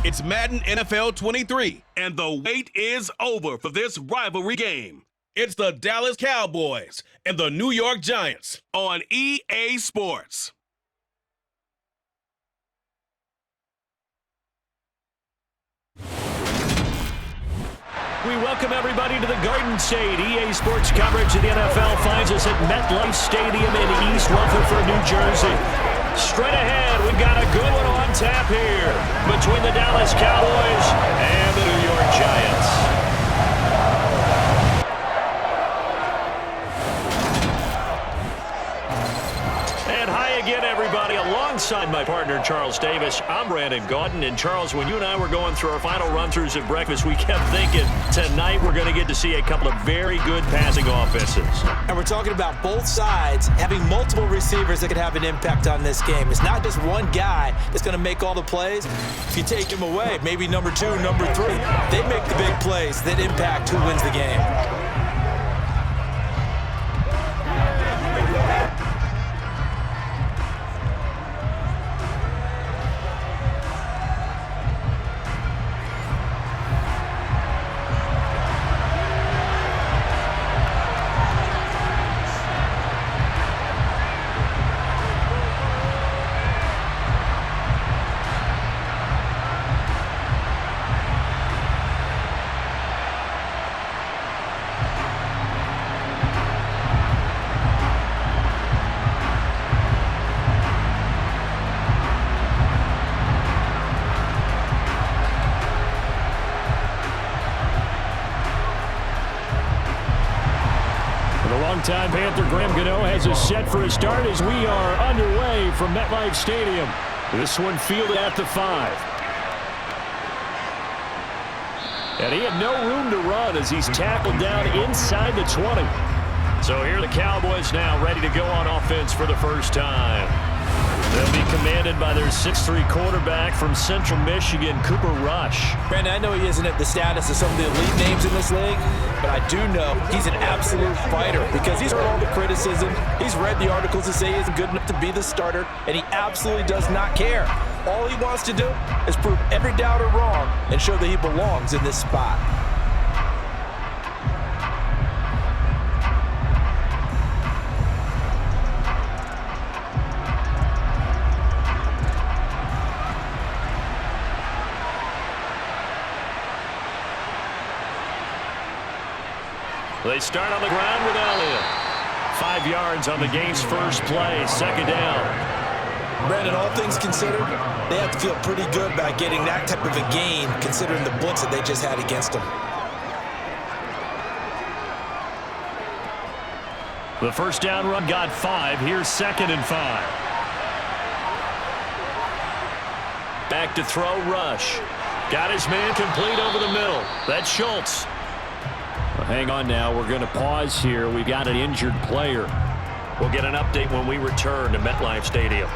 It's Madden NFL 23, and the wait is over for this rivalry game. It's the Dallas Cowboys and the New York Giants on EA Sports. We welcome everybody to the Garden State. EA Sports coverage of the NFL finds us at MetLife Stadium in East Rutherford, New Jersey. Straight ahead, we've got a good one on tap here between the Dallas Cowboys and the New York Giants. And hi again, everybody. Alongside my partner, Charles Davis, I'm Brandon Gaudin. And Charles, when you and I were going through our final run-throughs at breakfast, we kept thinking tonight we're going to get to see a couple of very good passing offenses. And we're talking about both sides having multiple receivers that could have an impact on this game. It's not just one guy that's going to make all the plays. If you take him away, maybe number 2, number 3, they make the big plays that impact who wins the game. Time Panther Graham Gano has us set for a start as we are underway from MetLife Stadium. This one fielded at the 5. And he had no room to run as he's tackled down inside the 20. So here are the Cowboys now ready to go on offense for the first time. They'll be commanded by their 6'3" quarterback from Central Michigan, Cooper Rush. Brandon, I know he isn't at the status of some of the elite names in this league, but I do know he's an absolute fighter because he's heard all the criticism. He's read the articles that say he isn't good enough to be the starter, and he absolutely does not care. All he wants to do is prove every doubter wrong and show that he belongs in this spot. They start on the ground with Elliott. 5 yards on the game's first play, second down. Brandon, all things considered, they have to feel pretty good about getting that type of a gain considering the blitz that they just had against them. The first down run got 5. Here's 2nd and 5. Back to throw, Rush. Got his man complete over the middle. That's Schultz. Hang on now. We're going to pause here. We've got an injured player. We'll get an update when we return to MetLife Stadium.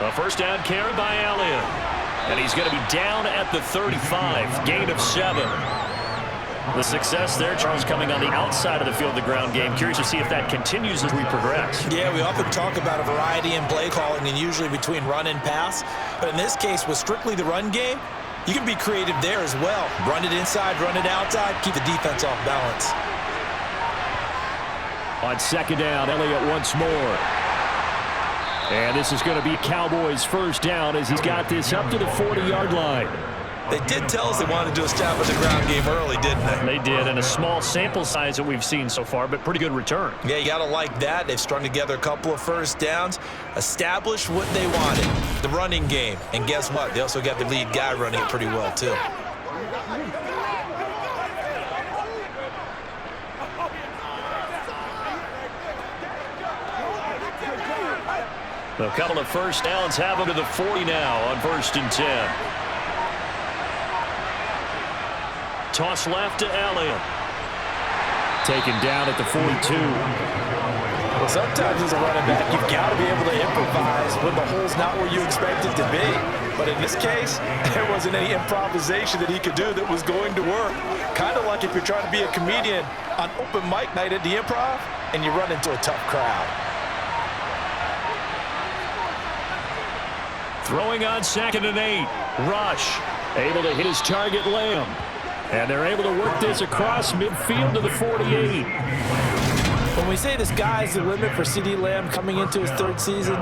A first down carry by Elliott. And he's going to be down at the 35. Gain of 7. The success there, Charles, coming on the outside of the field, the ground game. Curious to see if that continues as we progress. Yeah, we often talk about a variety in play calling and usually between run and pass. But in this case, with strictly the run game, you can be creative there as well. Run it inside, run it outside, keep the defense off balance. On second down, Elliott once more. And this is going to be Cowboys' first down as he's got this up to the 40-yard line. They did tell us they wanted to establish the ground game early, didn't they? They did, and a small sample size that we've seen so far, but pretty good return. Yeah, you got to like that. They've strung together a couple of first downs, established what they wanted, the running game. And guess what? They also got the lead guy running it pretty well, too. A couple of first downs have them to the 40 now on 1st and 10. Toss left to Elliott. Taken down at the 42. Well, sometimes as a running back, you've got to be able to improvise when the hole's not where you expect it to be. But in this case, there wasn't any improvisation that he could do that was going to work. Kind of like if you're trying to be a comedian on open mic night at the Improv and you run into a tough crowd. Throwing on 2nd and 8. Rush. Able to hit his target, Lamb. And they're able to work this across midfield to the 48. When we say the sky's the limit for CeeDee Lamb coming into his 3rd season,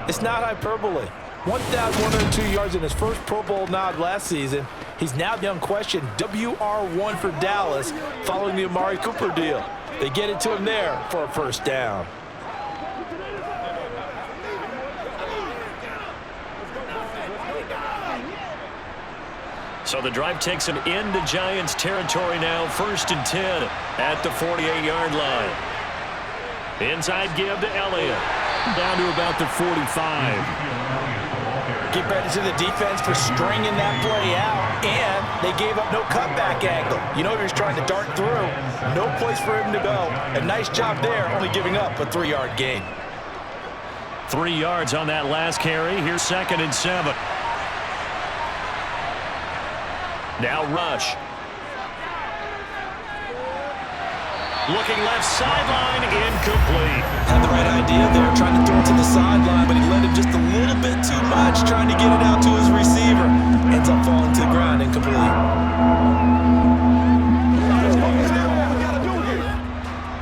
it's not hyperbole. 1,102 yards in his first Pro Bowl nod last season. He's now the unquestioned WR1 for Dallas following the Amari Cooper deal. They get it to him there for a 1st down. So the drive takes him into Giants territory now. 1st and 10 at the 48-yard line. Inside give to Elliott. Down to about the 45. Give credit to the defense for stringing that play out, and they gave up no cutback angle. You know he was trying to dart through. No place for him to go. A nice job there, only giving up a 3-yard gain. 3 yards on that last carry. Here's 2nd and 7. Now Rush. Looking left sideline, incomplete. Had the right idea there, trying to throw it to the sideline, but he led him just a little bit too much, trying to get it out to his receiver. Ends up falling to the ground, incomplete.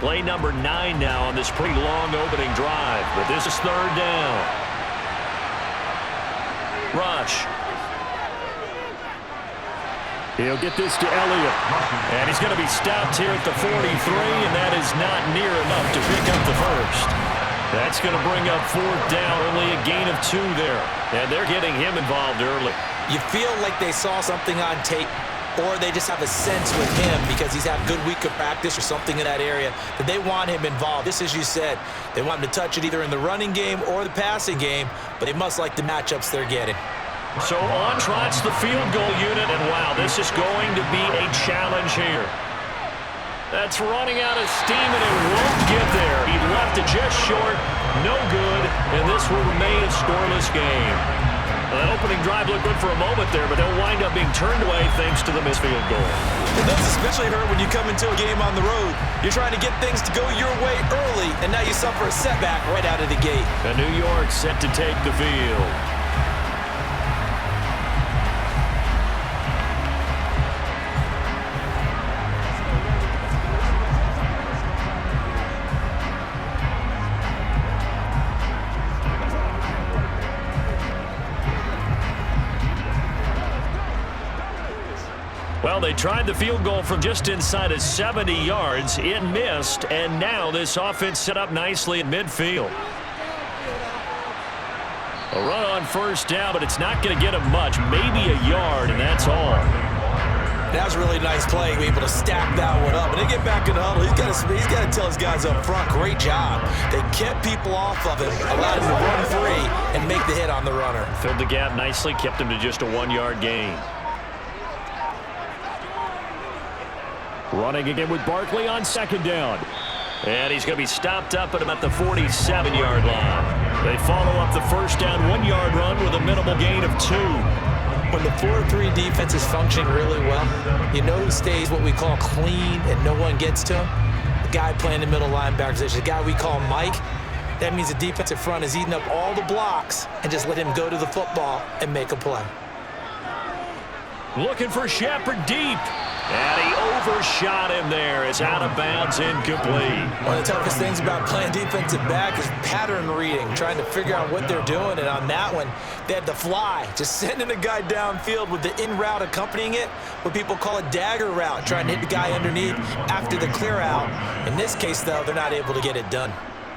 Play number 9 now on this pretty long opening drive, but this is 3rd down. Rush. He'll get this to Elliott. And he's going to be stopped here at the 43, and that is not near enough to pick up the 1st. That's going to bring up 4th down, only a gain of 2 there. And they're getting him involved early. You feel like they saw something on tape, or they just have a sense with him because he's had a good week of practice or something in that area that they want him involved. This, as you said, they want him to touch it either in the running game or the passing game, but they must like the matchups they're getting. So on trots the field goal unit, and wow, this is going to be a challenge here. That's running out of steam, and it won't get there. He left it just short, no good, and this will remain a scoreless game. Well, that opening drive looked good for a moment there, but they'll wind up being turned away thanks to the missed field goal. It does especially hurt when you come into a game on the road. You're trying to get things to go your way early, and now you suffer a setback right out of the gate. And New York set to take the field. Well, they tried the field goal from just inside of 70 yards. It missed, and now this offense set up nicely at midfield. A run on 1st down, but it's not going to get him much. Maybe a yard, and that's all. That was a really nice play, being able to stack that one up. And they get back in the huddle. He's got to tell his guys up front, great job. They kept people off of him, allowed him to run free, and make the hit on the runner. Filled the gap nicely, kept him to just a 1-yard gain. Running again with Barkley on 2nd down. And he's going to be stopped up at about the 47-yard line. They follow up the 1st down 1-yard run with a minimal gain of 2. When the 4-3 defense is functioning really well, you know who stays what we call clean and no one gets to him? The guy playing the middle linebacker position, the guy we call Mike. That means the defensive front is eating up all the blocks and just let him go to the football and make a play. Looking for Shepard deep. And he overshot him there. It's out of bounds, incomplete. One of the toughest things about playing defensive back is pattern reading, trying to figure out what they're doing. And on that one, they had to fly, just sending a guy downfield with the in route accompanying it, what people call a dagger route, trying to hit the guy underneath after the clear out. In this case, though, they're not able to get it done.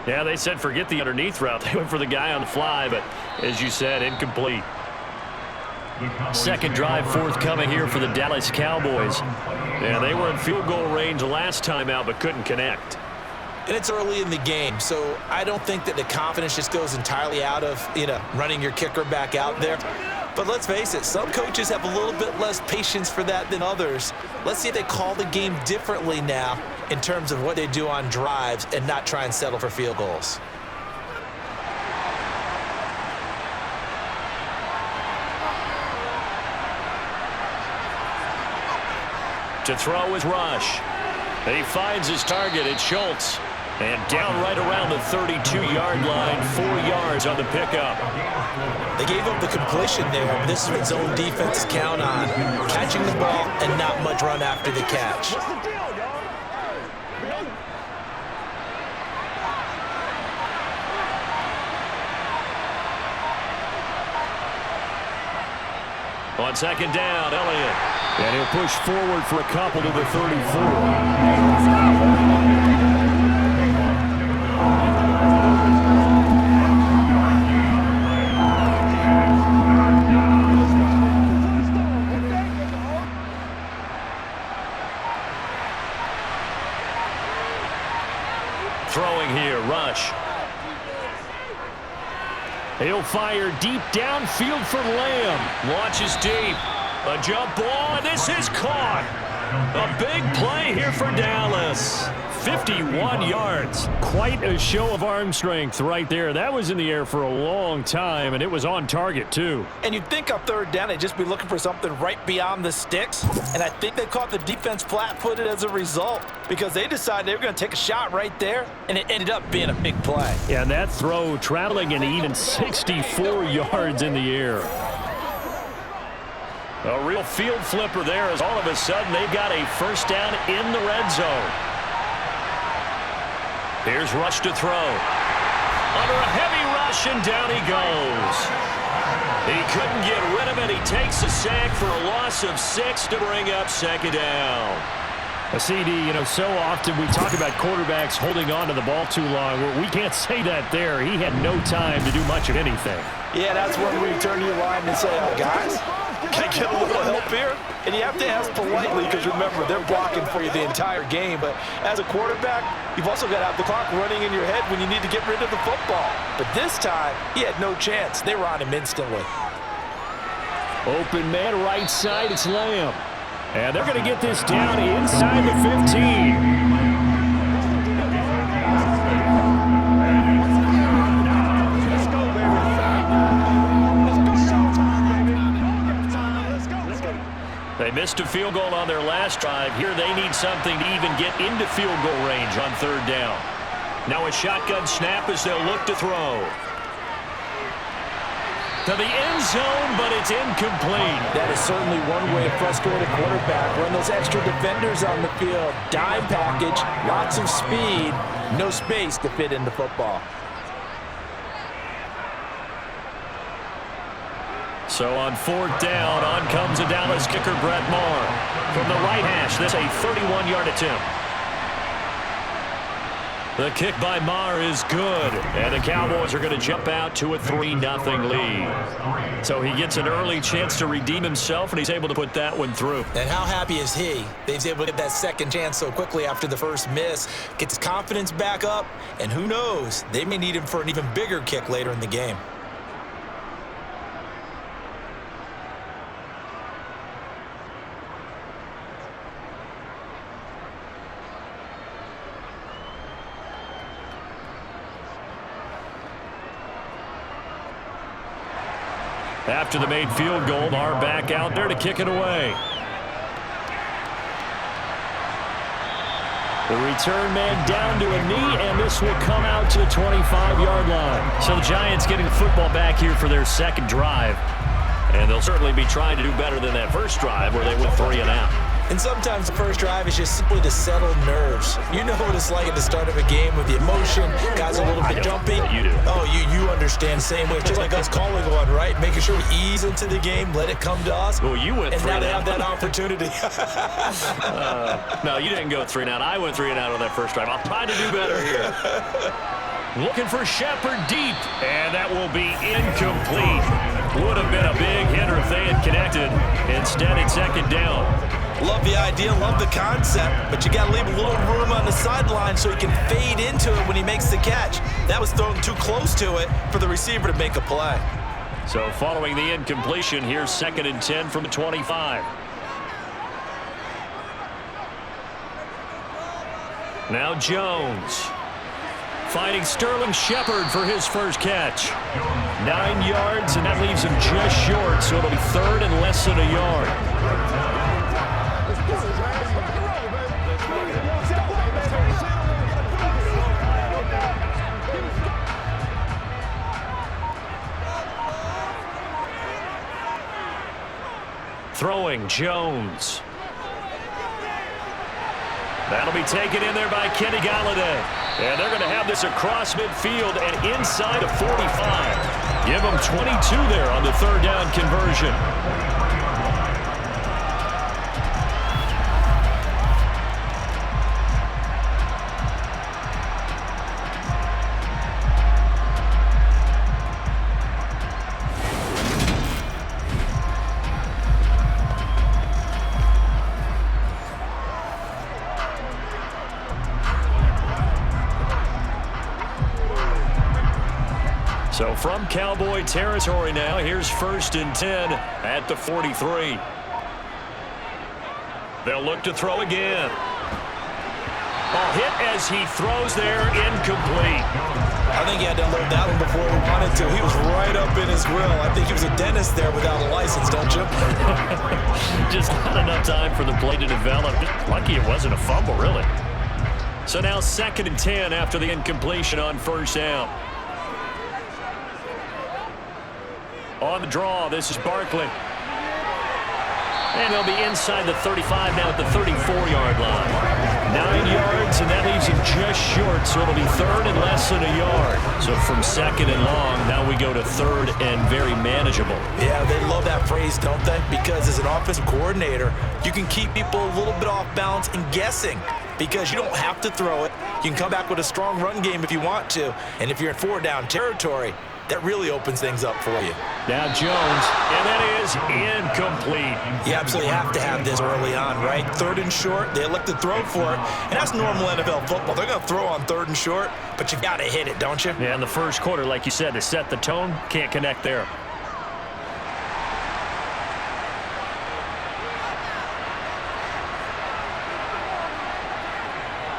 Yeah, they said forget the underneath route. They went for the guy on the fly, but as you said, incomplete. 2nd drive forthcoming here for the Dallas Cowboys. Yeah, they were in field goal range last time out, but couldn't connect. and it's early in the game, so I don't think that the confidence just goes entirely out of, running your kicker back out there. But let's face it, some coaches have a little bit less patience for that than others. Let's see if they call the game differently now in terms of what they do on drives and not try and settle for field goals. To throw is Rush. He finds his target. It's Schultz. And down right around the 32-yard line, 4 yards on the pickup. They gave up the completion there. This is what zone defenses count on. Catching the ball and not much run after the catch. On second down, Elliott. And he'll push forward for a couple to the 34. Throwing here, Rush. He'll fire deep downfield for Lamb. Launches deep. A jump ball, and this is caught. A big play here for Dallas. 51 yards. Quite a show of arm strength right there. That was in the air for a long time, and it was on target, too. And you'd think on third down, they'd just be looking for something right beyond the sticks. And I think they caught the defense flat-footed as a result because they decided they were going to take a shot right there, and it ended up being a big play. Yeah, and that throw traveling an even 64 yards in the air. A real field flipper there as all of a sudden they've got a first down in the red zone. Here's Rush to throw. Under a heavy rush, and down he goes. He couldn't get rid of it. He takes a sack for a loss of 6 to bring up second down. A CD, so often we talk about quarterbacks holding on to the ball too long. We can't say that there. He had no time to do much of anything. Yeah, that's when we turn to your line and say, guys, can I get a little help here? And you have to ask politely because, remember, they're blocking for you the entire game. But as a quarterback, you've also got to have the clock running in your head when you need to get rid of the football. But this time, he had no chance. They were on him instantly. Open man right side, it's Lamb. And they're going to get this down inside the 15. They missed a field goal on their last drive. Here they need something to even get into field goal range on third down. Now a shotgun snap as they'll look to throw. To the end zone, but it's incomplete. That is certainly one way to frustrate a quarterback. Run those extra defenders on the field. Dime package, lots of speed, no space to fit into football. So on fourth down, on comes a Dallas kicker, Brett Maher. From the right hash, that's a 31-yard attempt. The kick by Maher is good, and the Cowboys are going to jump out to a 3-0 lead. So he gets an early chance to redeem himself, and he's able to put that one through. And how happy is he? He's able to get that second chance so quickly after the first miss, gets his confidence back up, and who knows, they may need him for an even bigger kick later in the game. After the made field goal, Maher back out there to kick it away. The return man down to a knee, and this will come out to the 25-yard line. So the Giants getting the football back here for their second drive. And they'll certainly be trying to do better than that first drive where they went 3 and out. And sometimes the first drive is just simply to settle nerves. You know what it's like at the start of a game with the emotion, guys a little bit jumpy. You do. Oh, you understand. Same way. Just like us calling one, right? Making sure we ease into the game, let it come to us. Well, you went 3 and out. And now they have that opportunity. No, you didn't go 3 and out. I went 3 and out on that first drive. I'll try to do better here. Looking for Shepard deep, and that will be incomplete. Would have been a big hitter if they had connected. Instead, it's second down. Love the idea, love the concept, but you got to leave a little room on the sideline so he can fade into it when he makes the catch. That was thrown too close to it for the receiver to make a play. So following the incompletion, here's 2nd and 10 from the 25. Now Jones. Finding Sterling Shepard for his first catch. 9 yards, and that leaves him just short, so it'll be 3rd and less than a yard. Throwing Jones. That'll be taken in there by Kenny Golladay. And they're going to have this across midfield and inside of 45. Give them 22 there on the 3rd down conversion. So from Cowboy territory now, here's 1st and 10 at the 43. They'll look to throw again. Ball hit as he throws there, incomplete. I think he had to unload that one before he wanted to. He was right up in his grill. I think he was a dentist there without a license, don't you? Just not enough time for the play to develop. Lucky it wasn't a fumble, really. So now 2nd and 10 after the incompletion on 1st down. On the draw, this is Barkley. And they'll be inside the 35 now at the 34-yard line. 9 yards, and that leaves him just short, so it'll be 3rd and less than a yard. So from 2nd and long, now we go to 3rd and very manageable. Yeah, they love that phrase, don't they? Because as an offensive coordinator, you can keep people a little bit off balance and guessing because you don't have to throw it. You can come back with a strong run game if you want to. And if you're in 4-down territory, that really opens things up for you. Now Jones, and that is incomplete. You absolutely have to have this early on, right? 3rd and short, they elect to throw for it, and that's normal NFL football. They're going to throw on 3rd and short, but you've got to hit it, don't you? Yeah, in the first quarter, like you said, to set the tone, can't connect there.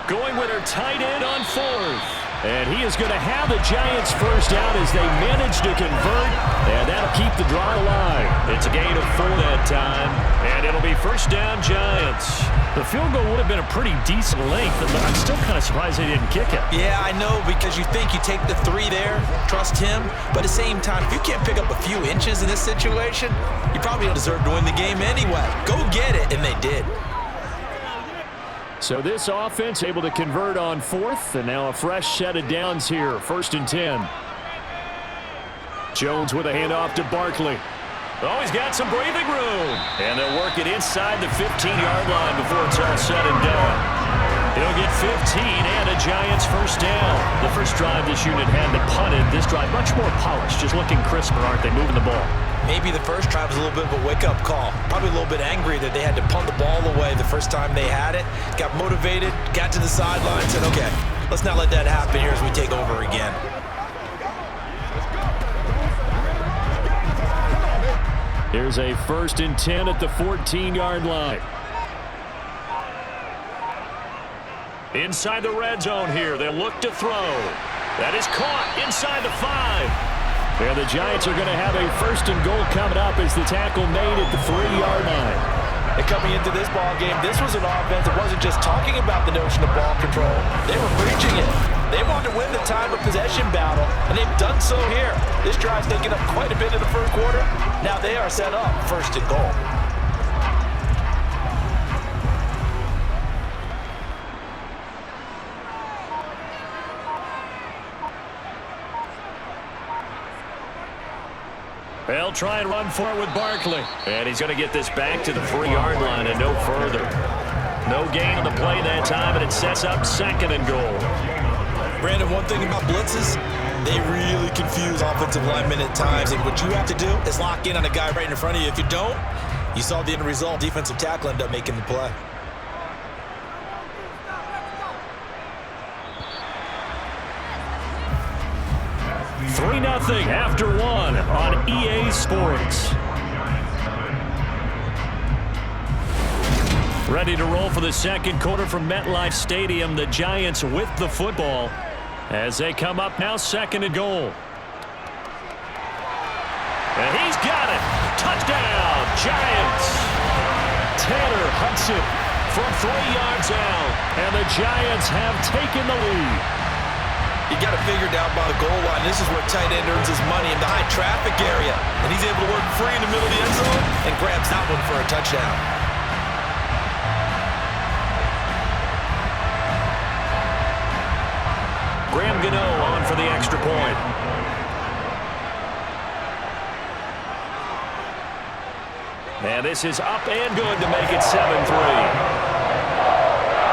Going with her tight end on 4th. And he is going to have the Giants first down as they manage to convert. And that'll keep the drive alive. It's a gain of 4 that time. And it'll be 1st down Giants. The field goal would have been a pretty decent length, but I'm still kind of surprised they didn't kick it. Yeah, I know, because you think you take the 3 there, trust him. But at the same time, if you can't pick up a few inches in this situation, you probably don't deserve to win the game anyway. Go get it, and they did. So this offense able to convert on 4th, and now a fresh set of downs here, 1st and 10. Jones with a handoff to Barkley. Oh, he's got some breathing room. And they'll work it inside the 15-yard line before it's all said and done. He'll get 15 and a Giants first down. The first drive this unit had to punt it. This drive much more polished, just looking crisper, aren't they, moving the ball? Maybe the first drive was a little bit of a wake-up call. Probably a little bit angry that they had to punt the ball away the first time they had it. Got motivated, got to the sideline, said, okay, let's not let that happen here as we take over again. Here's a 1st and 10 at the 14-yard line. Inside the red zone here, they'll look to throw. That is caught inside the 5. And the Giants are going to have a 1st and goal coming up as the tackle made at the 3-yard line. And coming into this ball game, this was an offense that wasn't just talking about the notion of ball control. They were preaching it. They wanted to win the time of possession battle, and they've done so here. This drive's taken up quite a bit in the first quarter. Now they are set up 1st and goal. They'll try and run for it with Barkley. And he's going to get this back to the 3-yard line and no further. No gain on the play that time, and it sets up 2nd and goal. Brandon, one thing about blitzes, they really confuse offensive linemen at times. And what you have to do is lock in on a guy right in front of you. If you don't, You saw the end result. Defensive tackle ended up making the play. Three 3-0 after one on EA Sports. Ready to roll for the second quarter from MetLife Stadium. The Giants with the football as they come up now, second and goal. And he's got it. Touchdown, Giants. Tanner Hudson from 3 yards out, and the Giants have taken the lead. You got to figure down by the goal line. This is where tight end earns his money in the high traffic area. And he's able to work free in the middle of the end zone and grabs that one for a touchdown. Graham Gano on for the extra point. And this is up and good to make it 7-3.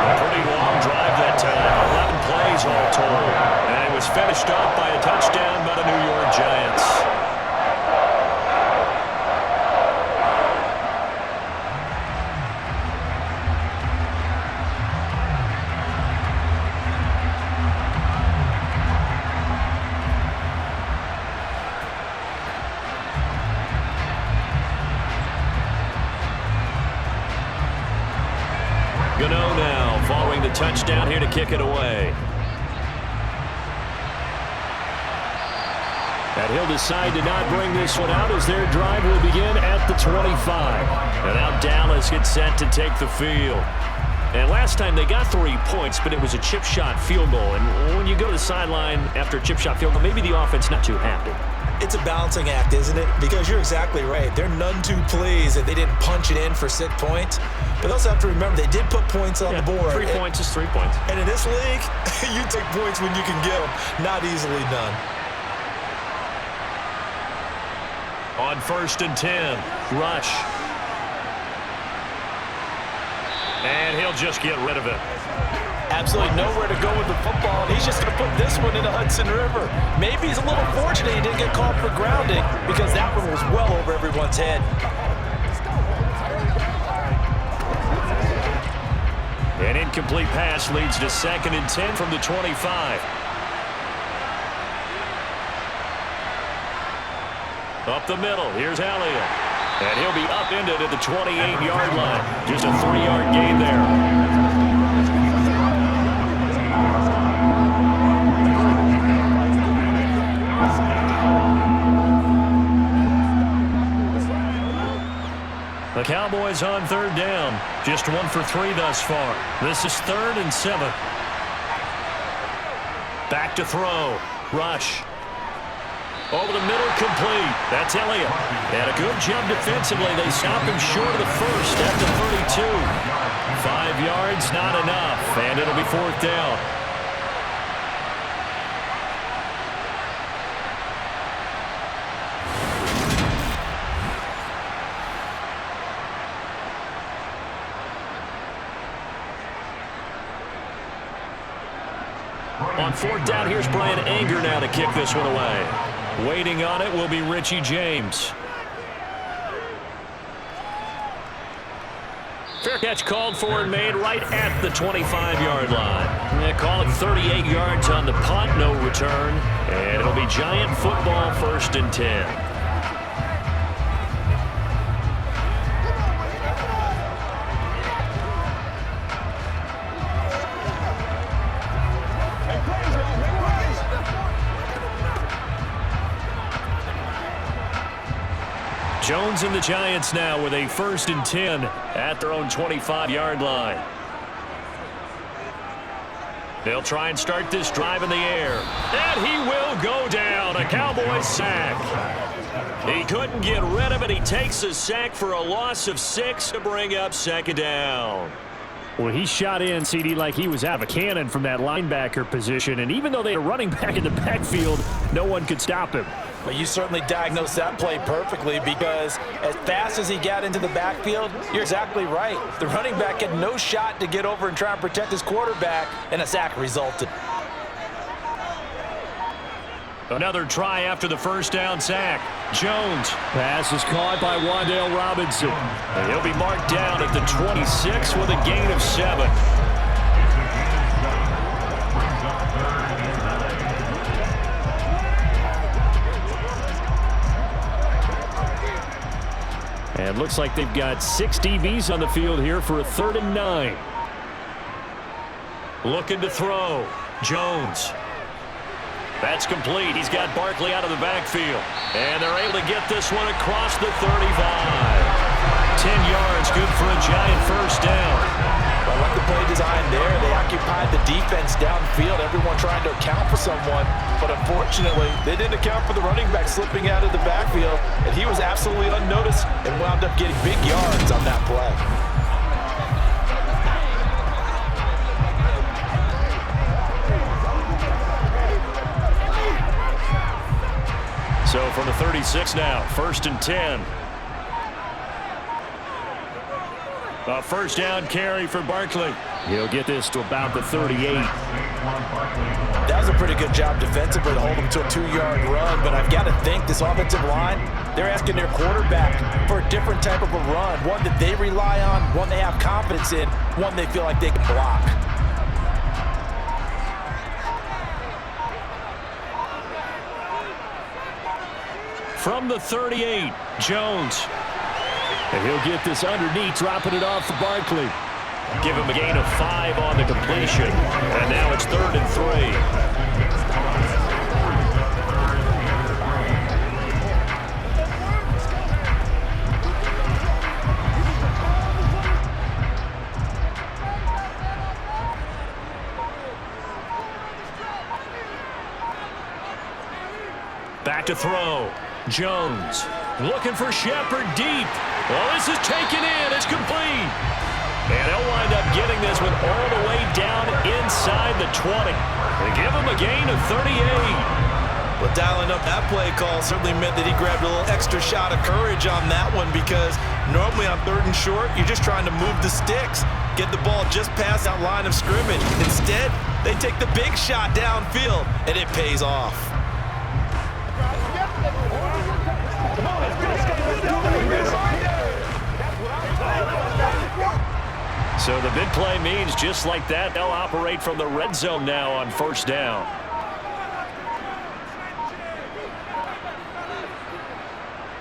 A pretty long drive that time. 11 plays all told. And it was finished off by a touchdown by the New York Giants. Gano now following the touchdown here to kick it away. And he'll decide to not bring this one out as their drive will begin at the 25. And now Dallas gets set to take the field. And last time they got 3 points, but it was a chip shot field goal. And when you go to the sideline after a chip shot field goal, maybe the offense not too happy. It's a balancing act, isn't it? Because you're exactly right. They're none too pleased that they didn't punch it in for 6 points. But also have to remember they did put points on the board. 3 points is 3 points. And in this league, you take points when you can get them. Not easily done. On 1st and 10, Rush. And he'll just get rid of it. Absolutely nowhere to go with the football, and he's just going to put this one in the Hudson River. Maybe he's a little fortunate he didn't get called for grounding because that one was well over everyone's head. An incomplete pass leads to 2nd and 10 from the 25. Up the middle, here's Elliott. And he'll be upended at the 28-yard line. Just a 3-yard gain there. The Cowboys on 3rd down. Just 1 for 3 thus far. This is 3rd and 7. Back to throw. Rush. Over the middle, complete. That's Elliott. And a good job defensively. They stop him short of the first at the 32. 5 yards, not enough. And it'll be 4th down. On 4th down, here's Brian Anger now to kick this one away. Waiting on it will be Richie James. Fair catch called for and made right at the 25-yard line. They call it 38 yards on the punt, no return. And it'll be Giant football, 1st and 10. Jones and the Giants now with a 1st and 10 at their own 25-yard line. They'll try and start this drive in the air. And he will go down. A Cowboys sack. He couldn't get rid of it. He takes a sack for a loss of 6 to bring up 2nd down. Well, he shot in, CD, like he was out of a cannon from that linebacker position. And even though they had a running back in the backfield, no one could stop him. Well, you certainly diagnosed that play perfectly because as fast as he got into the backfield, you're exactly right. The running back had no shot to get over and try and protect his quarterback, and a sack resulted. Another try after the 1st down sack. Jones. Pass is caught by Wan'Dale Robinson. And he'll be marked down at the 26 with a gain of 7. And looks like they've got 6 DBs on the field here for a 3rd and 9. Looking to throw. Jones. That's complete. He's got Barkley out of the backfield. And they're able to get this one across the 35. 10 yards, good for a Giant first down. I like the play design there. They occupied the defense downfield, everyone trying to account for someone. But unfortunately, they didn't account for the running back slipping out of the backfield. And he was absolutely unnoticed and wound up getting big yards on that play. So from the 36 now, 1st and 10. A first down carry for Barkley. He'll get this to about the 38. That was a pretty good job defensively to hold him to a 2-yard run, but I've got to think this offensive line, they're asking their quarterback for a different type of a run, one that they rely on, one they have confidence in, one they feel like they can block. From the 38, Jones. And he'll get this underneath, dropping it off for Barkley. Give him a gain of 5 on the completion. And now it's 3rd and 3. Back to throw. Jones looking for Shepard deep. Well, this is taken in. It's complete. And he'll wind up getting this one all the way down inside the 20. They give him a gain of 38. Well, dialing up that play call certainly meant that he grabbed a little extra shot of courage on that one, because normally on 3rd and short, you're just trying to move the sticks, get the ball just past that line of scrimmage. Instead, they take the big shot downfield, and it pays off. So the big play means just like that, they'll operate from the red zone now on 1st down.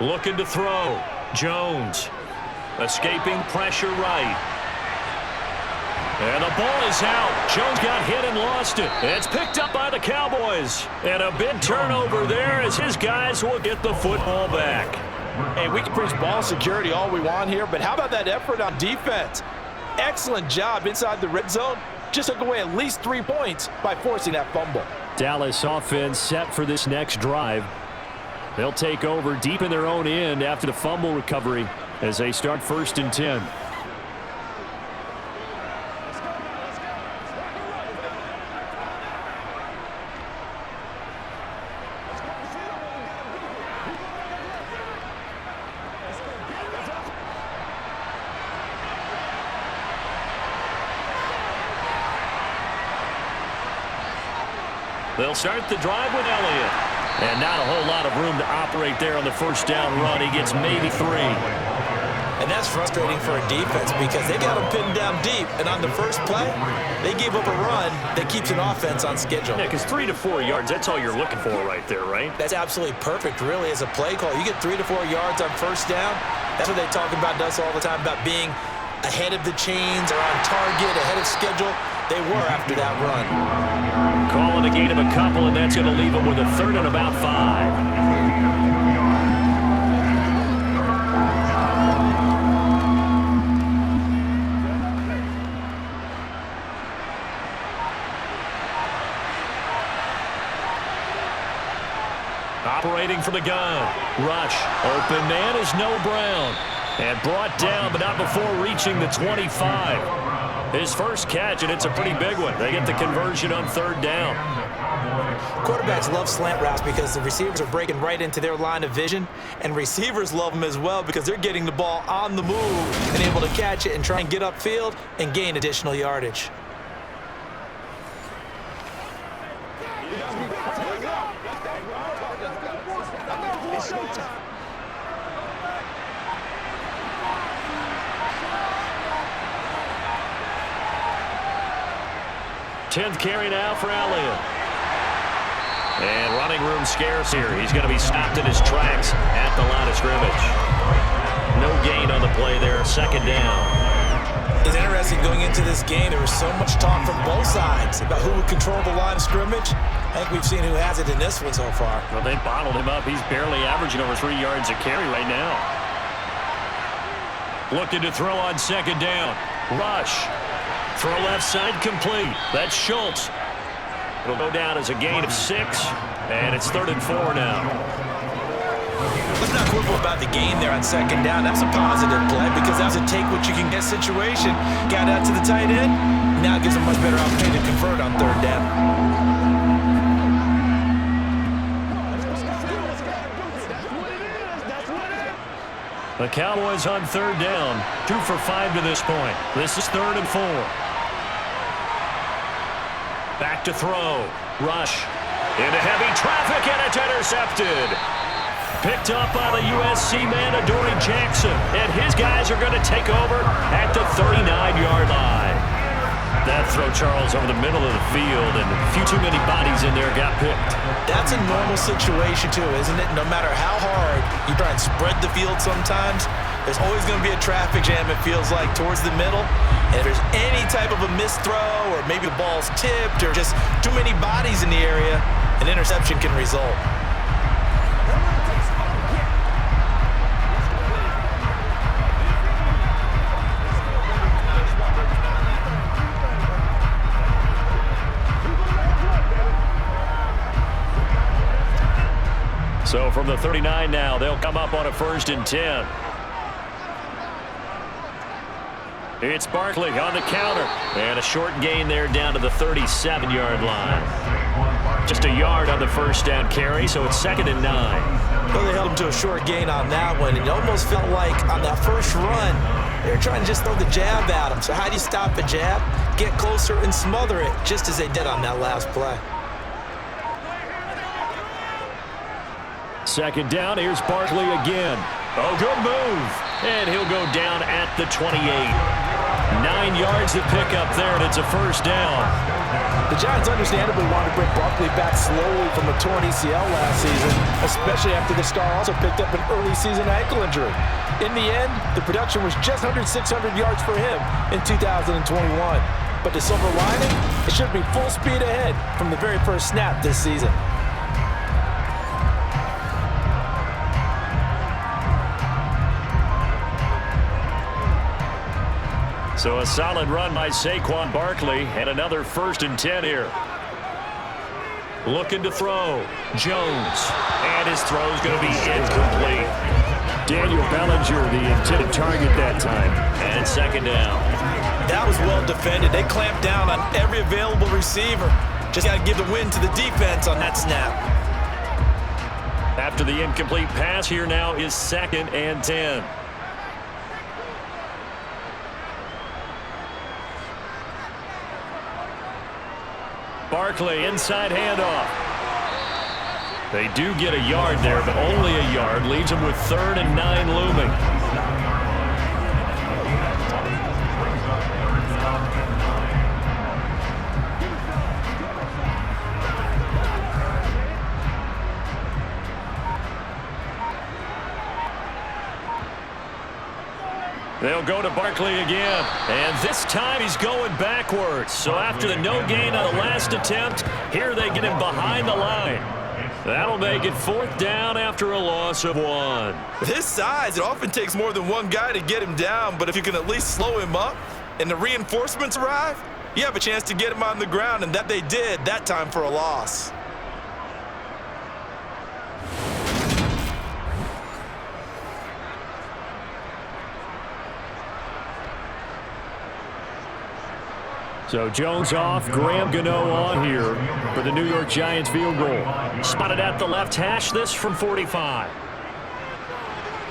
Looking to throw. Jones. Escaping pressure right. And the ball is out. Jones got hit and lost it. It's picked up by the Cowboys. And a big turnover there as his guys will get the football back. Hey, we can preach ball security all we want here, but how about that effort on defense? Excellent job inside the red zone. Just took away at least 3 points by forcing that fumble. Dallas offense set for this next drive. They'll take over deep in their own end after the fumble recovery as they start 1st and 10. They'll start the drive with Elliott. And not a whole lot of room to operate there on the 1st down run. He gets maybe 3. And that's frustrating for a defense because they got him pinned down deep. And on the first play, they gave up a run that keeps an offense on schedule. Yeah, because 3 to 4 yards, that's all you're looking for right there, right? That's absolutely perfect, really, as a play call. You get 3 to 4 yards on 1st down. That's what they talk about us all the time, about being ahead of the chains or on target, ahead of schedule. They were after that run. Calling a gain of a couple, and that's going to leave them with a 3rd and about 5. Operating for the gun. Rush. Open man is no Brown. And brought down, but not before reaching the 25. His first catch, and it's a pretty big one. They get the conversion on 3rd down. Quarterbacks love slant routes because the receivers are breaking right into their line of vision, and receivers love them as well because they're getting the ball on the move and able to catch it and try and get upfield and gain additional yardage. Tenth carry now for Elliott. And running room scarce here. He's going to be stopped in his tracks at the line of scrimmage. No gain on the play there. Second down. It's interesting going into this game. There was so much talk from both sides about who would control the line of scrimmage. I think we've seen who has it in this one so far. Well, they bottled him up. He's barely averaging over 3 yards a carry right now. Looking to throw on second down. Rush. Throw left side complete. That's Schultz. It'll go down as a gain of 6, and it's 3rd and 4 now. Let's not quibble about the gain there on second down. That's a positive play because that's a take-what-you-can-get situation. Got out to the tight end. Now it gives a much better opportunity to convert on third down. The Cowboys on third down. 2 for 5 to this point. This is 3rd and 4. Back to throw. Rush. Into heavy traffic, and it's intercepted. Picked up by the USC man, Adoree Jackson. And his guys are going to take over at the 39-yard line. That throw, Charles, over the middle of the field, and a few too many bodies in there got picked. That's a normal situation, too, isn't it? No matter how hard you try and spread the field sometimes, there's always going to be a traffic jam, it feels like, towards the middle. And if there's any type of a missed throw, or maybe the ball's tipped, or just too many bodies in the area, an interception can result. So from the 39 now, they'll come up on a 1st and 10. It's Barkley on the counter. And a short gain there down to the 37-yard line. Just a yard on the first down carry, so it's 2nd and 9. Well, they held him to a short gain on that one. It almost felt like on that first run, they were trying to just throw the jab at him. So how do you stop a jab? Get closer and smother it, just as they did on that last play. 2nd down, here's Barkley again. Oh, good move. And he'll go down at the 28. 9 yards to pick up there, and it's a 1st down. The Giants understandably wanted to bring Barkley back slowly from a torn ACL last season, especially after the star also picked up an early season ankle injury. In the end, the production was just under 600 yards for him in 2021. But the silver lining, it should be full speed ahead from the very first snap this season. So a solid run by Saquon Barkley, and another 1st and 10 here. Looking to throw. Jones. And his throw's going to be incomplete. Daniel Bellinger, the intended target that time. And 2nd down. That was well defended. They clamped down on every available receiver. Just got to give the win to the defense on that snap. After the incomplete pass, here now is 2nd and 10. Barkley, inside handoff. They do get a yard there, but only a yard. Leaves them with 3rd and 9 looming. They'll go to Barkley again. And this time he's going backwards. So after the no gain on the last attempt, here they get him behind the line. That'll make it 4th down after a loss of 1. With his size, it often takes more than one guy to get him down, but if you can at least slow him up and the reinforcements arrive, you have a chance to get him on the ground, and that they did that time for a loss. So Jones off, Graham Gano on here for the New York Giants field goal. Spotted at the left hash, this from 45.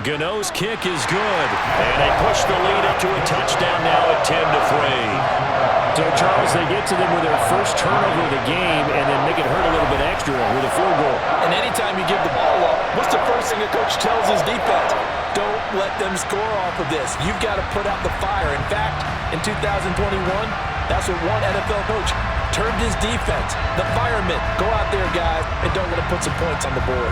Gano's kick is good, and they push the lead up to a touchdown now at 10-3. So Charles, they get to them with their first turnover of the game and then make it hurt a little bit extra with a field goal. And anytime you give the ball up, What's the first thing a coach tells his defense? Don't let them score off of this. You've got to put out the fire. In fact, in 2021, that's what one NFL coach termed his defense. The firemen. Go out there, guys, and don't let them put some points on the board.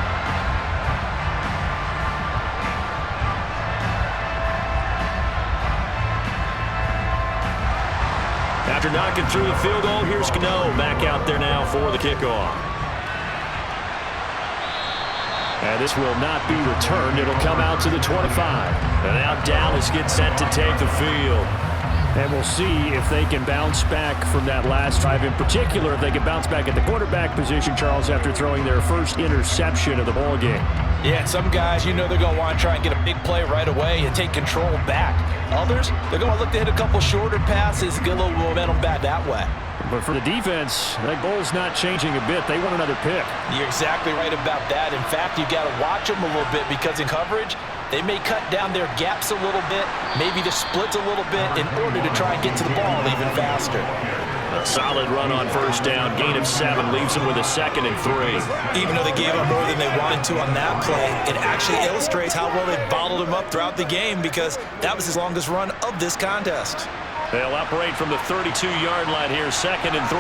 After knocking through the field goal, here's Cano back out there now for the kickoff. And this will not be returned. It'll come out to the 25. And now Dallas gets set to take the field. And we'll see if they can bounce back from that last drive. In particular, if they can bounce back at the quarterback position, Charles, after throwing their first interception of the ballgame. Yeah, some guys, they're going to want to try and get a big play right away and take control back. Others, they're going to look to hit a couple shorter passes, get a little momentum back that way. But for the defense, that goal's not changing a bit. They want another pick. You're exactly right about that. In fact, you've got to watch them a little bit because in coverage, they may cut down their gaps a little bit, maybe the splits a little bit in order to try and get to the ball even faster. A solid run on first down. Gain of 7 leaves them with a 2nd and 3. Even though they gave up more than they wanted to on that play, it actually illustrates how well they bottled them up throughout the game because that was his longest run of this contest. They'll operate from the 32-yard line here, 2nd and 3.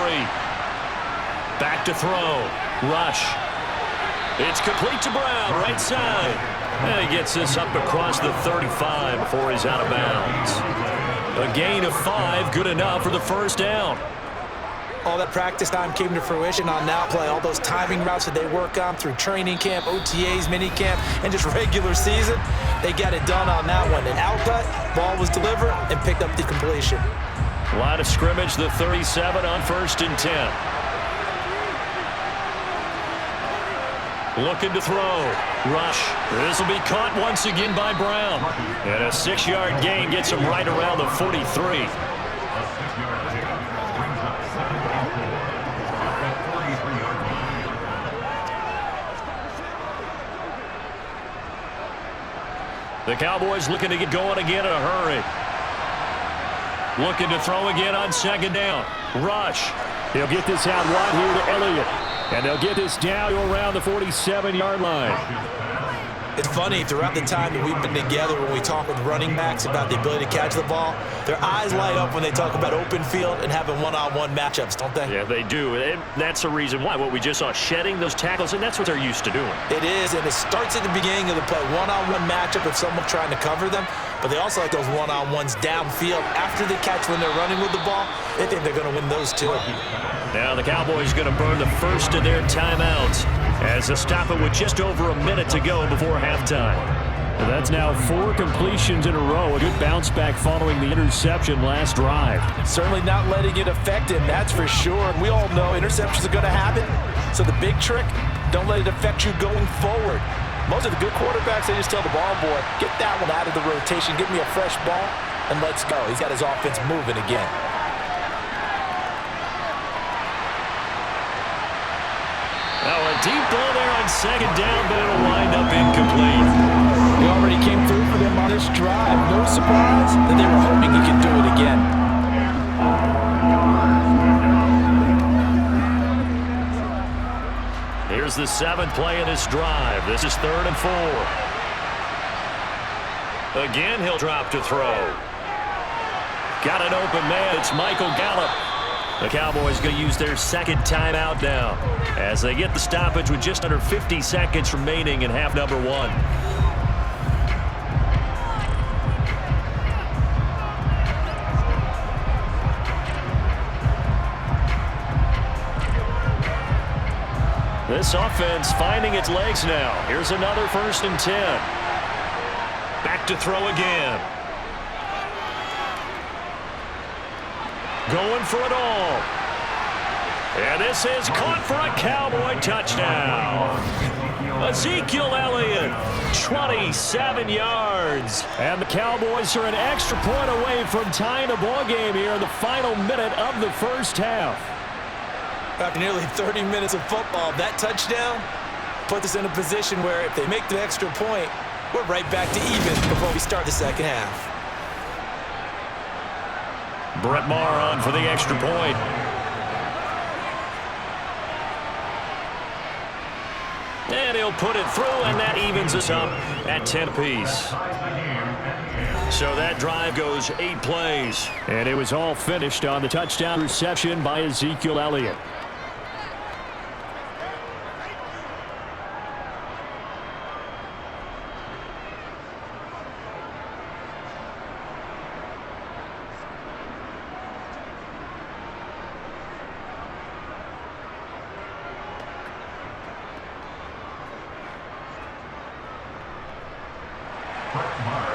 Back to throw. Rush. It's complete to Brown, right side. And he gets this up across the 35 before he's out of bounds. A gain of 5, good enough for the first down. All that practice time came to fruition on that play. All those timing routes that they work on through training camp, OTAs, mini camp, and just regular season, they got it done on that one. An outlet, ball was delivered, and picked up the completion. Line of scrimmage, the 37 on 1st and 10. Looking to throw. Rush. This will be caught once again by Brown. And a 6-yard gain gets him right around the 43. The Cowboys looking to get going again in a hurry. Looking to throw again on 2nd down. Rush. He'll get this out wide here to Elliott. And they'll get this down to around the 47-yard line. It's funny, throughout the time that we've been together when we talk with running backs about the ability to catch the ball, their eyes light up when they talk about open field and having one-on-one matchups, don't they? Yeah, they do. And that's the reason why. What we just saw, shedding those tackles, and that's what they're used to doing. It is, and it starts at the beginning of the play. One-on-one matchup with someone trying to cover them, but they also like those one-on-ones downfield after the catch when they're running with the ball. They think they're going to win those too. Now the Cowboys going to burn the first of their timeouts as they stop it with just over a minute to go before halftime. And that's now 4 completions in a row. A good bounce back following the interception last drive. Certainly not letting it affect him, that's for sure. We all know interceptions are going to happen. So the big trick, don't let it affect you going forward. Most of the good quarterbacks, they just tell the ball boy, get that one out of the rotation, give me a fresh ball, and let's go. He's got his offense moving again. Now a deep ball there on 2nd down, but it'll wind up incomplete. He already came through for them on this drive. No surprise that they were hoping he could do it again. Here's the 7th play of this drive. This is 3rd and 4. Again, he'll drop to throw. Got an open man. It's Michael Gallup. The Cowboys going to use their 2nd timeout now as they get the stoppage with just under 50 seconds remaining in half number 1. This offense finding its legs now. Here's another 1st and 10. Back to throw again. Going for it all. And this is caught for a Cowboy touchdown. Ezekiel Elliott, 27 yards. And the Cowboys are an extra point away from tying the ball game here in the final minute of the first half. After nearly 30 minutes of football, that touchdown puts us in a position where if they make the extra point, we're right back to even before we start the second half. Brett Maher on for the extra point. And they'll put it through, and that evens us up at 10 apiece. So that drive goes 8 plays. And it was all finished on the touchdown reception by Ezekiel Elliott.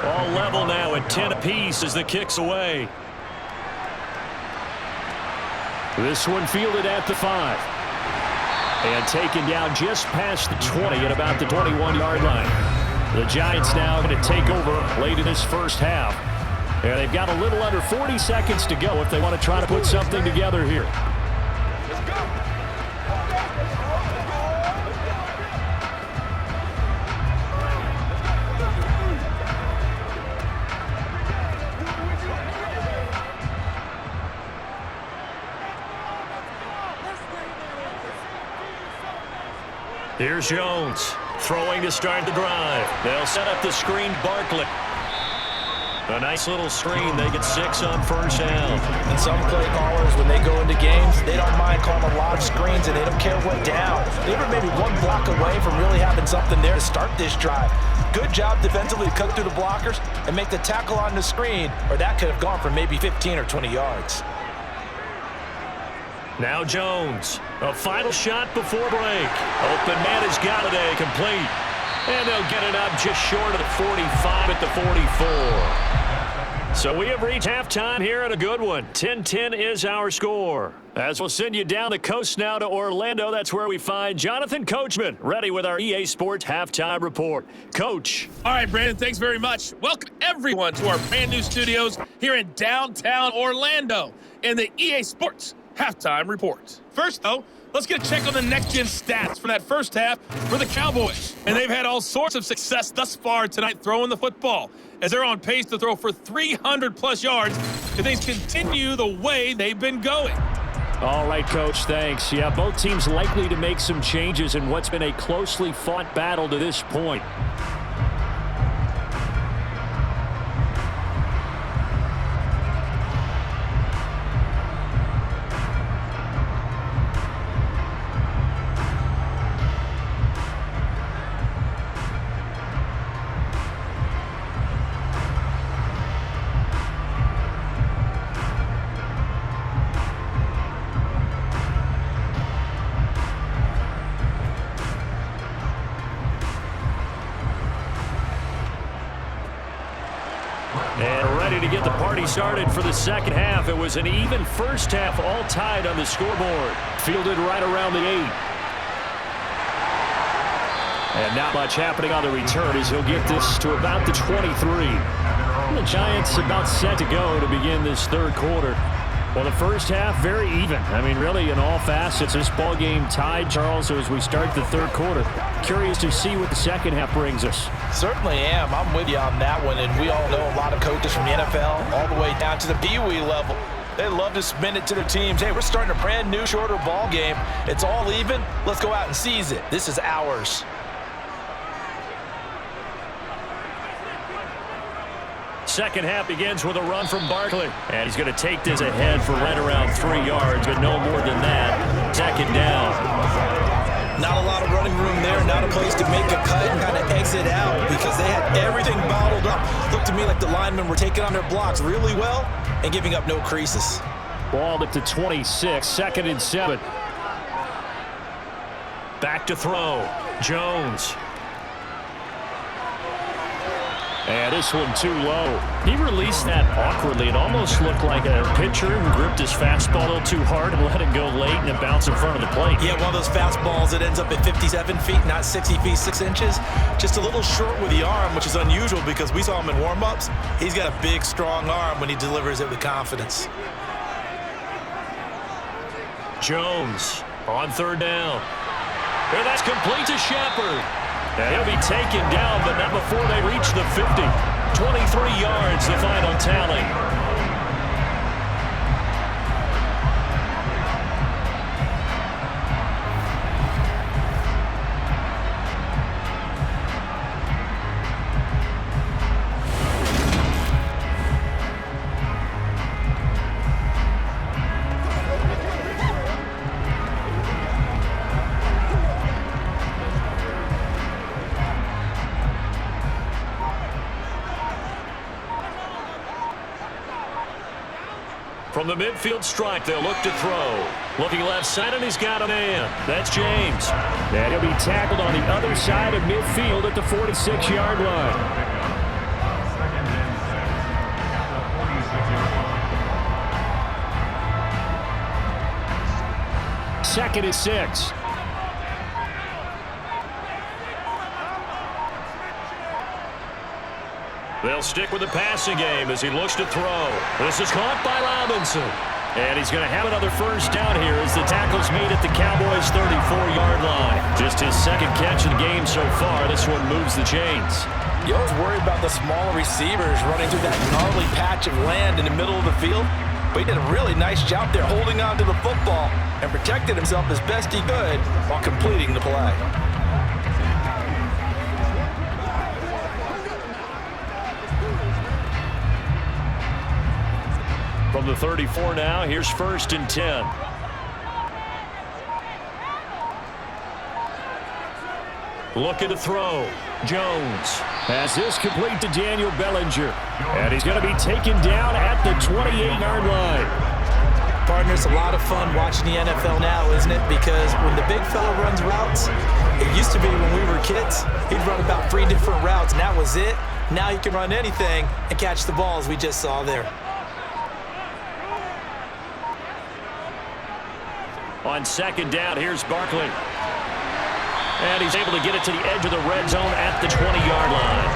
All level now at 10 apiece as the kick's away. This one fielded at the 5. And taken down just past the 20 at about the 21-yard line. The Giants now going to take over late in this first half. And they've got a little under 40 seconds to go if they want to try to put something together here. Here's Jones, throwing to start the drive. They'll set up the screen, Barkley. A nice little screen. They get 6 on first down. And some play callers, when they go into games, they don't mind calling a lot of screens, and they don't care what down. They were maybe one block away from really having something there to start this drive. Good job defensively to cut through the blockers and make the tackle on the screen, or that could have gone for maybe 15 or 20 yards. Now Jones, a final shot before break. Open man has got it, complete. And they'll get it up just short of the 45 at the 44. So we have reached halftime here at a good one. 10-10 is our score. As we'll send you down the coast now to Orlando, that's where we find Jonathan Coachman, ready with our EA Sports Halftime Report. Coach. All right, Brandon, thanks very much. Welcome, everyone, to our brand new studios here in downtown Orlando in the EA Sports Halftime Report. First, though, let's get a check on the next-gen stats for that first half for the Cowboys. And they've had all sorts of success thus far tonight throwing the football, as they're on pace to throw for 300-plus yards if things continue the way they've been going. All right, Coach, thanks. Yeah, both teams likely to make some changes in what's been a closely fought battle to this point. And ready to get the party started for the second half. It was an even first half, all tied on the scoreboard. Fielded right around the 8. And not much happening on the return as he'll get this to about the 23. The Giants about set to go to begin this third quarter. Well, the first half, very even. I mean, really, in all facets, this ball game tied, Charles, so as we start the third quarter. Curious to see what the second half brings us. Certainly am. I'm with you on that one, and we all know a lot of coaches from the NFL all the way down to the Pee-wee level. They love to spin it to their teams. Hey, we're starting a brand new, shorter ball game. It's all even. Let's go out and seize it. This is ours. Second half begins with a run from Barkley. And he's going to take this ahead for right around 3 yards, but no more than that. Second down. Not a lot of running room there. Not a place to make a cut and kind of exit out because they had everything bottled up. Looked to me like the linemen were taking on their blocks really well and giving up no creases. Ball up to 26, 2nd and 7. Back to throw. Jones. And this one too low. He released that awkwardly. It almost looked like a pitcher who gripped his fastball a little too hard and let it go late and it bounced in front of the plate. Yeah, one of those fastballs that ends up at 57 feet, not 60 feet, 6 inches. Just a little short with the arm, which is unusual because we saw him in warm-ups. He's got a big, strong arm when he delivers it with confidence. Jones on third down. And that's complete to Shepard. And he'll be taken down, but not before they reach the 50. 23 yards, the final tally. From the midfield stripe, they'll look to throw. Looking left side, and he's got a man. That's James. And he'll be tackled on the other side of midfield at the 46-yard line. Second and 6. They'll stick with the passing game as he looks to throw. This is caught by Robinson. And he's going to have another first down here as the tackle's made at the Cowboys' 34-yard line. Just his second catch of the game so far. This one moves the chains. You always worry about the smaller receivers running through that gnarly patch of land in the middle of the field. But he did a really nice job there holding on to the football and protected himself as best he could while completing the play. From the 34 now, here's first and 10. Looking to throw. Jones has this complete to Daniel Bellinger. And he's going to be taken down at the 28-yard line. Partner, it's a lot of fun watching the NFL now, isn't it? Because when the big fella runs routes, it used to be when we were kids, he'd run about 3 different routes, and that was it. Now he can run anything and catch the ball, as we just saw there. On second down, here's Barkley. And he's able to get it to the edge of the red zone at the 20-yard line.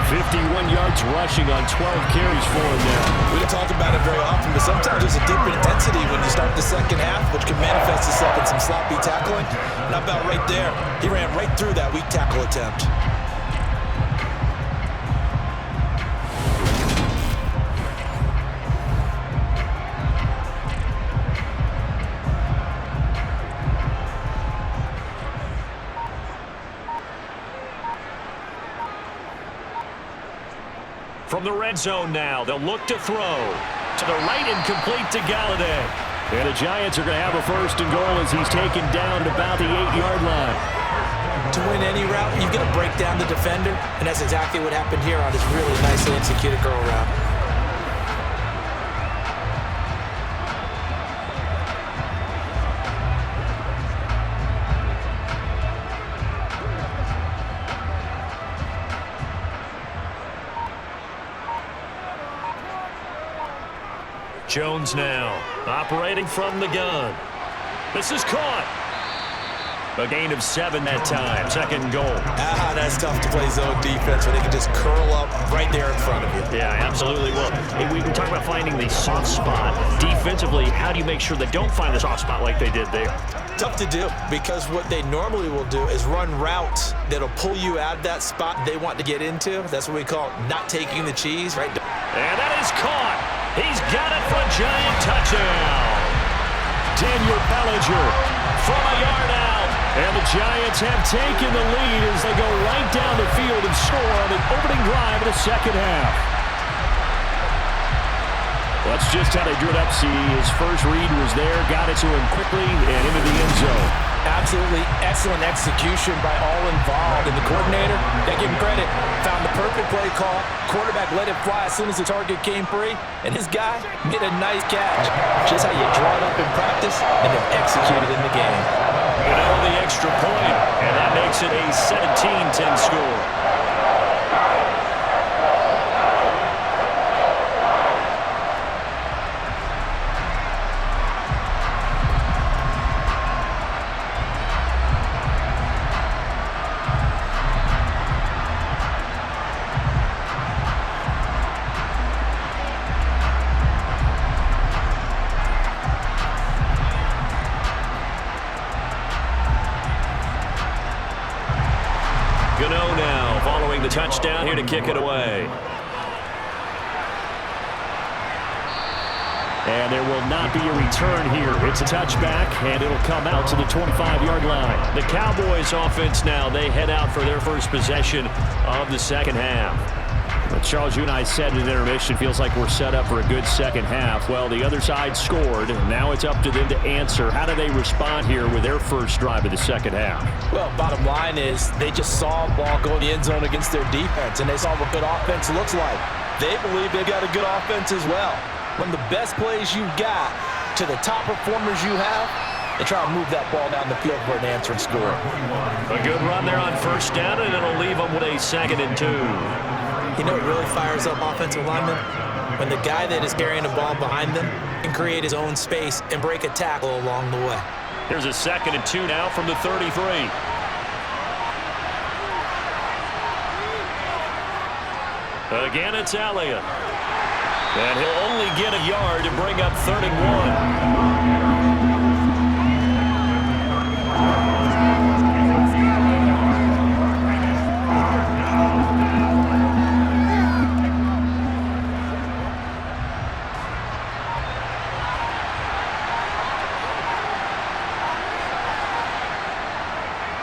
51 yards rushing on 12 carries for him now. We don't talk about it very often, but sometimes there's a deeper intensity when you start the second half, which can manifest itself in some sloppy tackling. And about right there, he ran right through that weak tackle attempt. From the red zone now, they'll look to throw. To the right and complete to Galladay. And the Giants are going to have a first and goal as he's taken down at about the 8-yard line. To win any route, you've got to break down the defender, and that's exactly what happened here on this really nicely executed curl route. Jones now, operating from the gun. This is caught. A gain of 7 that time. Second and goal. That's tough to play zone defense when they can just curl up right there in front of you. Yeah, absolutely. Well, we talk about finding the soft spot. Defensively, how do you make sure they don't find the soft spot like they did there? Tough to do, because what they normally will do is run routes that'll pull you out of that spot they want to get into. That's what we call not taking the cheese, right? And that is caught. He's got it for a giant touchdown. Daniel Bellinger from a yard out. And the Giants have taken the lead as they go right down the field and score on the opening drive of the second half. That's just how they drew it up. See, his first read was there, got it to him quickly and into the end zone. Absolutely excellent execution by all involved. And the coordinator, they give him credit, found the perfect play call. Quarterback let it fly as soon as the target came free. And his guy made a nice catch. Just how you draw it up in practice and then execute it in the game. And on the extra point, and that makes it a 17-10 score. Gano now following the touchdown here to kick it away. And there will not be a return here. It's a touchback, and it'll come out to the 25-yard line. The Cowboys offense now, they head out for their first possession of the second half. But Charles, you and I said in intermission, feels like we're set up for a good second half. Well, the other side scored. Now it's up to them to answer. How do they respond here with their first drive of the second half? Well, bottom line is they just saw a ball go in the end zone against their defense, and they saw what good offense looks like. They believe they've got a good offense as well. From the best plays you've got to the top performers you have, and try to move that ball down the field for an answering score. A good run there on first down, and it'll leave them with a 2nd and 2. You know, it really fires up offensive linemen when the guy that is carrying the ball behind them can create his own space and break a tackle along the way. Here's a 2nd and 2 now from the 33. Again, it's Elliott. And he'll only get a yard to bring up 3rd and 1.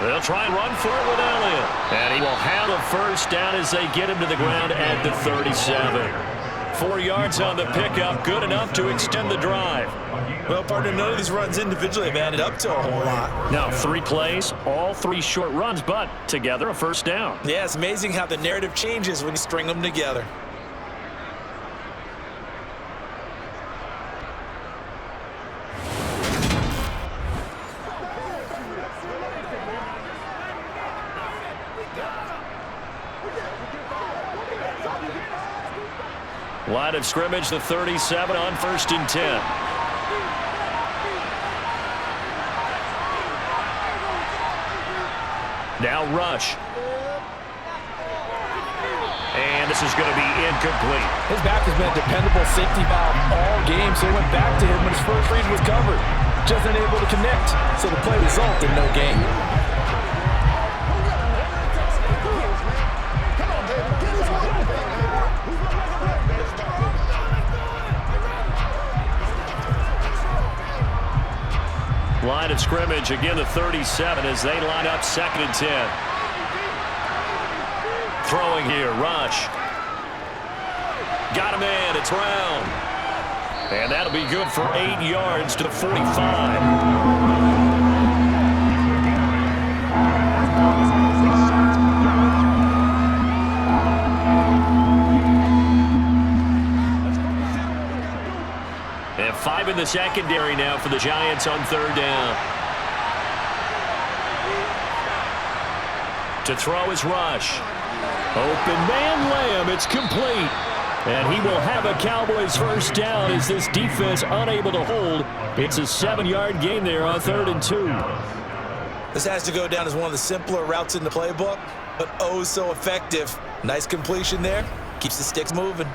They'll try and run for it with Elliott. And he will have a first down as they get him to the ground at the 37. 4 yards on the pickup, good enough to extend the drive. Well, partner, none of these runs individually have added up to a whole lot. Now, 3 plays, all 3 short runs, but together a first down. Yeah, it's amazing how the narrative changes when you string them together. Line of scrimmage, the 37 on 1st and 10. Now rush. And this is going to be incomplete. His back has been a dependable safety valve all game, so he went back to him when his first read was covered. Just unable to connect, so the play resulted in no gain. Line of scrimmage, again the 37 as they line up 2nd and 10. Throwing here, rush. Got a man, it's Brown. And that'll be good for 8 yards to the 45. And 5 in the secondary now for the Giants on 3rd down. To throw is Rush. Open man Lamb, it's complete. And he will have a Cowboys first down as this defense unable to hold. It's a 7-yard gain there on 3rd and 2. This has to go down as one of the simpler routes in the playbook, but oh so effective. Nice completion there. Keeps the sticks moving.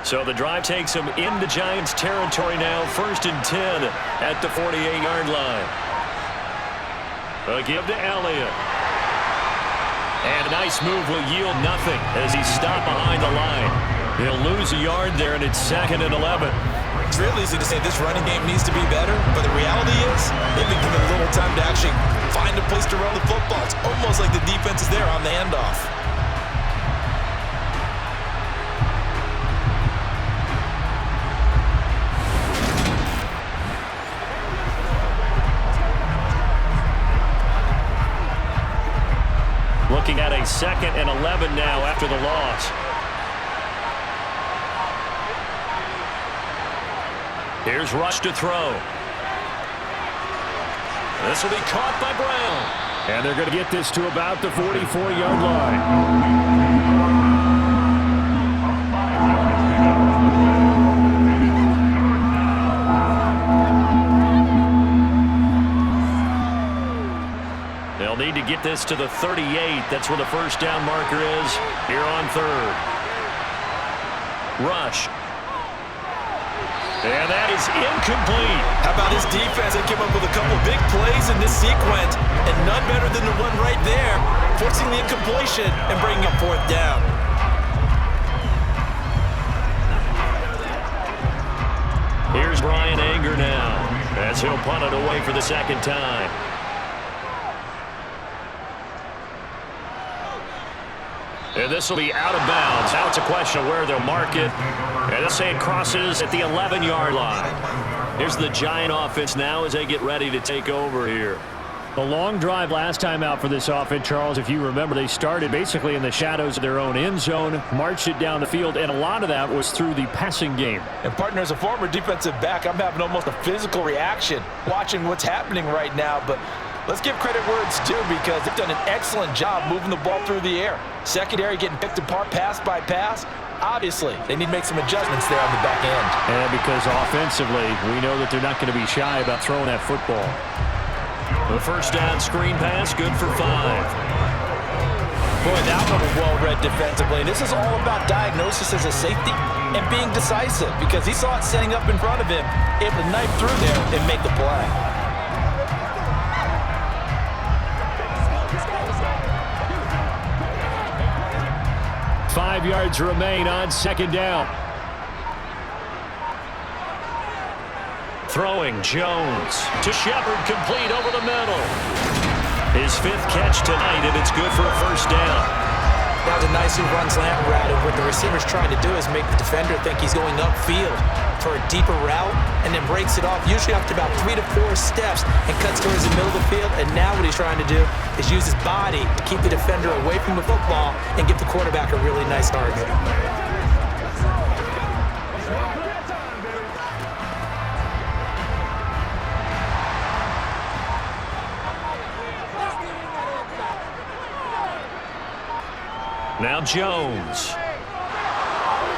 So the drive takes him into Giants territory now. 1st and 10 at the 48-yard line. A give to Elliott. And a nice move will yield nothing as he stopped behind the line. He'll lose a yard there, and it's 2nd and 11. It's real easy to say this running game needs to be better, but the reality is they've been given little time to actually find a place to run the football. It's almost like the defense is there on the handoff. Looking at a 2nd and 11 now after the loss. Here's Rush to throw. This will be caught by Brown. And they're going to get this to about the 44-yard line. They'll need to get this to the 38. That's where the first down marker is here on 3rd. Rush. And that is incomplete. How about his defense? They came up with a couple of big plays in this sequence, and none better than the one right there, forcing the incompletion and bringing up 4th down. Here's Brian Anger now as he'll punt it away for the 2nd time. And this will be out of bounds. Now it's a question of where they'll mark it. And they'll say it crosses at the 11-yard line. Here's the Giant offense now as they get ready to take over here. A long drive last time out for this offense, Charles. If you remember, they started basically in the shadows of their own end zone, marched it down the field, and a lot of that was through the passing game. And partner, as a former defensive back, I'm having almost a physical reaction watching what's happening right now. But let's give credit where it's due, because they've done an excellent job moving the ball through the air. Secondary getting picked apart pass by pass. Obviously, they need to make some adjustments there on the back end. And because offensively, we know that they're not going to be shy about throwing that football. The first down screen pass, good for 5. Boy, that one was well-read defensively. This is all about diagnosis as a safety and being decisive, because he saw it setting up in front of him, able to knife through there and make the play. Five yards remain on second down. Throwing Jones to Shepard, complete over the middle. His 5th catch tonight, and it's good for a first down. That was a nicely run slant route, and what the receiver's trying to do is make the defender think he's going upfield for a deeper route, and then breaks it off, usually after about 3 to 4 steps, and cuts towards the middle of the field. And now what he's trying to do is use his body to keep the defender away from the football and give the quarterback a really nice target. Now Jones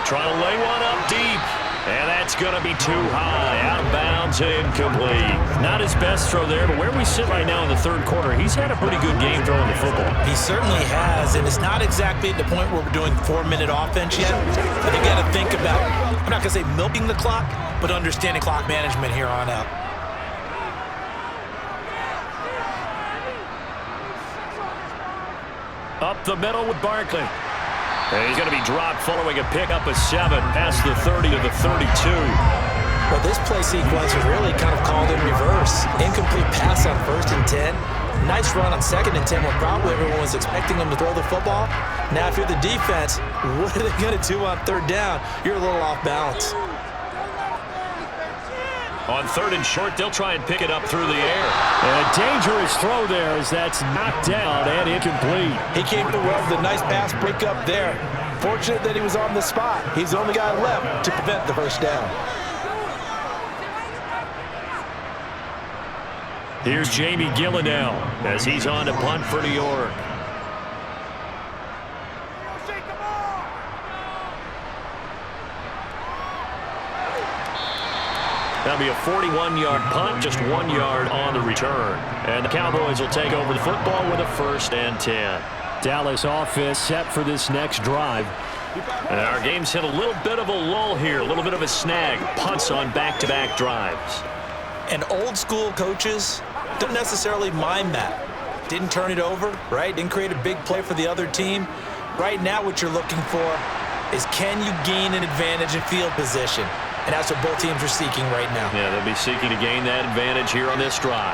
trying to lay one up deep, and that's going to be too high, out of bounds and incomplete. Not his best throw there, but where we sit right now in the third quarter, he's had a pretty good game throwing the football. He certainly has, and it's not exactly at the point where we're doing 4-minute offense yet, but you got to think about, I'm not going to say milking the clock, but understanding clock management here on out. Up the middle with Barkley. And he's going to be dropped following a pickup of 7 past the 30 to the 32. Well, this play sequence was really kind of called in reverse. Incomplete pass on 1st and 10. Nice run on 2nd and 10 when probably everyone was expecting him to throw the football. Now, if you're the defense, what are they going to do on 3rd down? You're a little off balance. On 3rd and short, they'll try and pick it up through the air. And a dangerous throw there as that's knocked down and incomplete. He came through well with a nice pass break up there. Fortunate that he was on the spot. He's the only guy left to prevent the first down. Here's Jamie Gillineau as he's on to punt for New York. That'll be a 41-yard punt, just 1 yard on the return. And the Cowboys will take over the football with a 1st and 10. Dallas offense set for this next drive. And our game's hit a little bit of a lull here, a little bit of a snag. Punts on back-to-back drives. And old school coaches don't necessarily mind that. Didn't turn it over, right? Didn't create a big play for the other team. Right now what you're looking for is, can you gain an advantage in field position? And that's what both teams are seeking right now. Yeah, they'll be seeking to gain that advantage here on this drive.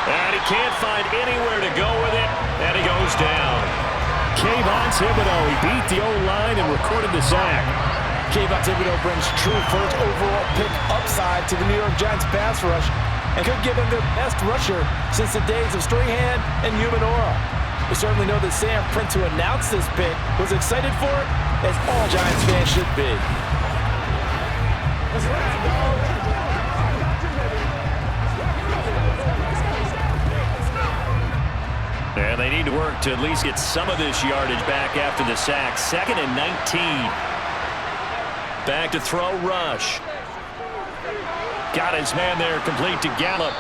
And he can't find anywhere to go with it, and he goes down. Kayvon Thibodeau, he beat the O-line and recorded the sack. Kayvon Thibodeau brings true first overall pick upside to the New York Giants pass rush, and could give them their best rusher since the days of Strahan and Umanora. We certainly know that Sam Prince, who announced this pick, was excited for it, as all Giants fans should be. And they need to work to at least get some of this yardage back after the sack. 2nd and 19. Back to throw, Rush. Got his man there, complete to Gallup.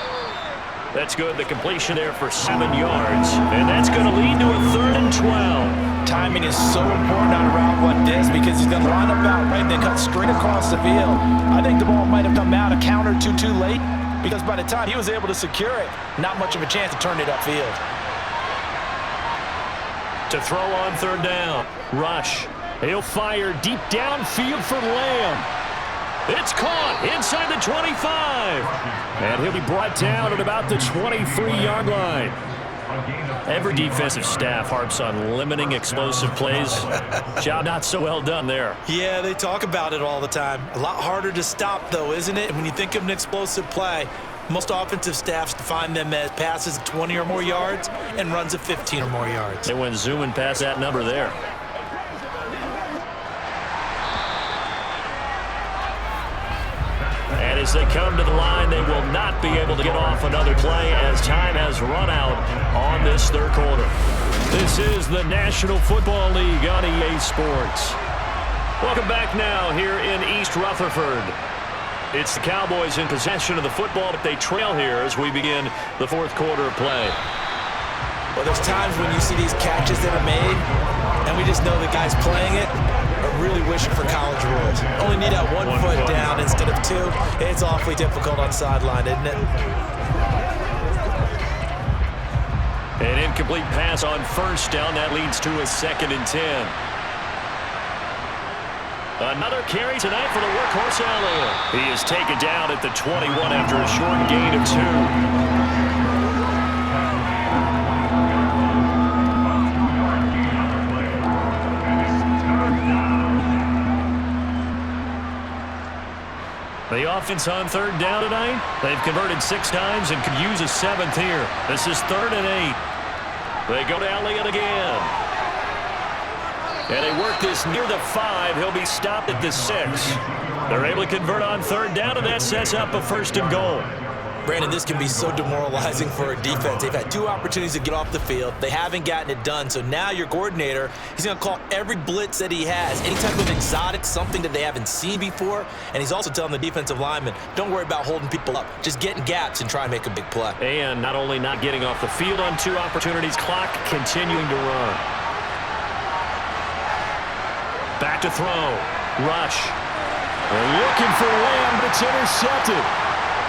That's good. The completion there for 7 yards. And that's going to lead to a 3rd and 12. Timing is so important on a route like this, because he's going to line up out right and then cut straight across the field. I think the ball might have come out a count or two too late, because by the time he was able to secure it, not much of a chance to turn it upfield. To throw on 3rd down. Rush. He'll fire deep downfield for Lamb. It's caught inside the 25. And he'll be brought down at about the 23-yard line. Every defensive staff harps on limiting explosive plays. Job not so well done there. Yeah, they talk about it all the time. A lot harder to stop, though, isn't it? When you think of an explosive play, most offensive staffs define them as passes of 20 or more yards and runs of 15 or more yards. They went zooming past that number there. And as they come to the line, they will not be able to get off another play as time has run out on this third quarter. This is the National Football League on EA Sports. Welcome back now here in East Rutherford. It's the Cowboys in possession of the football, but they trail here as we begin the fourth quarter of play. Well, there's times when you see these catches that are made, and we just know the guys playing it are really wishing for college rules. Only need that one foot down instead of two. It's awfully difficult on sideline, isn't it? An incomplete pass on first down. That leads to a 2nd and 10. Another carry tonight for the workhorse Elliott. He is taken down at the 21 after a short gain of 2. The offense on third down tonight. They've converted 6 times and could use a 7th here. This is 3rd and 8. They go to Elliott again. And they work this near the 5. He'll be stopped at the 6. They're able to convert on third down, and that sets up a 1st and goal. Brandon, this can be so demoralizing for a defense. They've had 2 opportunities to get off the field. They haven't gotten it done. So now your coordinator, he's going to call every blitz that he has, any type of exotic, something that they haven't seen before. And he's also telling the defensive linemen, don't worry about holding people up. Just get in gaps and try and make a big play. And not only not getting off the field on 2 opportunities, clock continuing to run. Back to throw. Rush. They're looking for Lamb, but it's intercepted.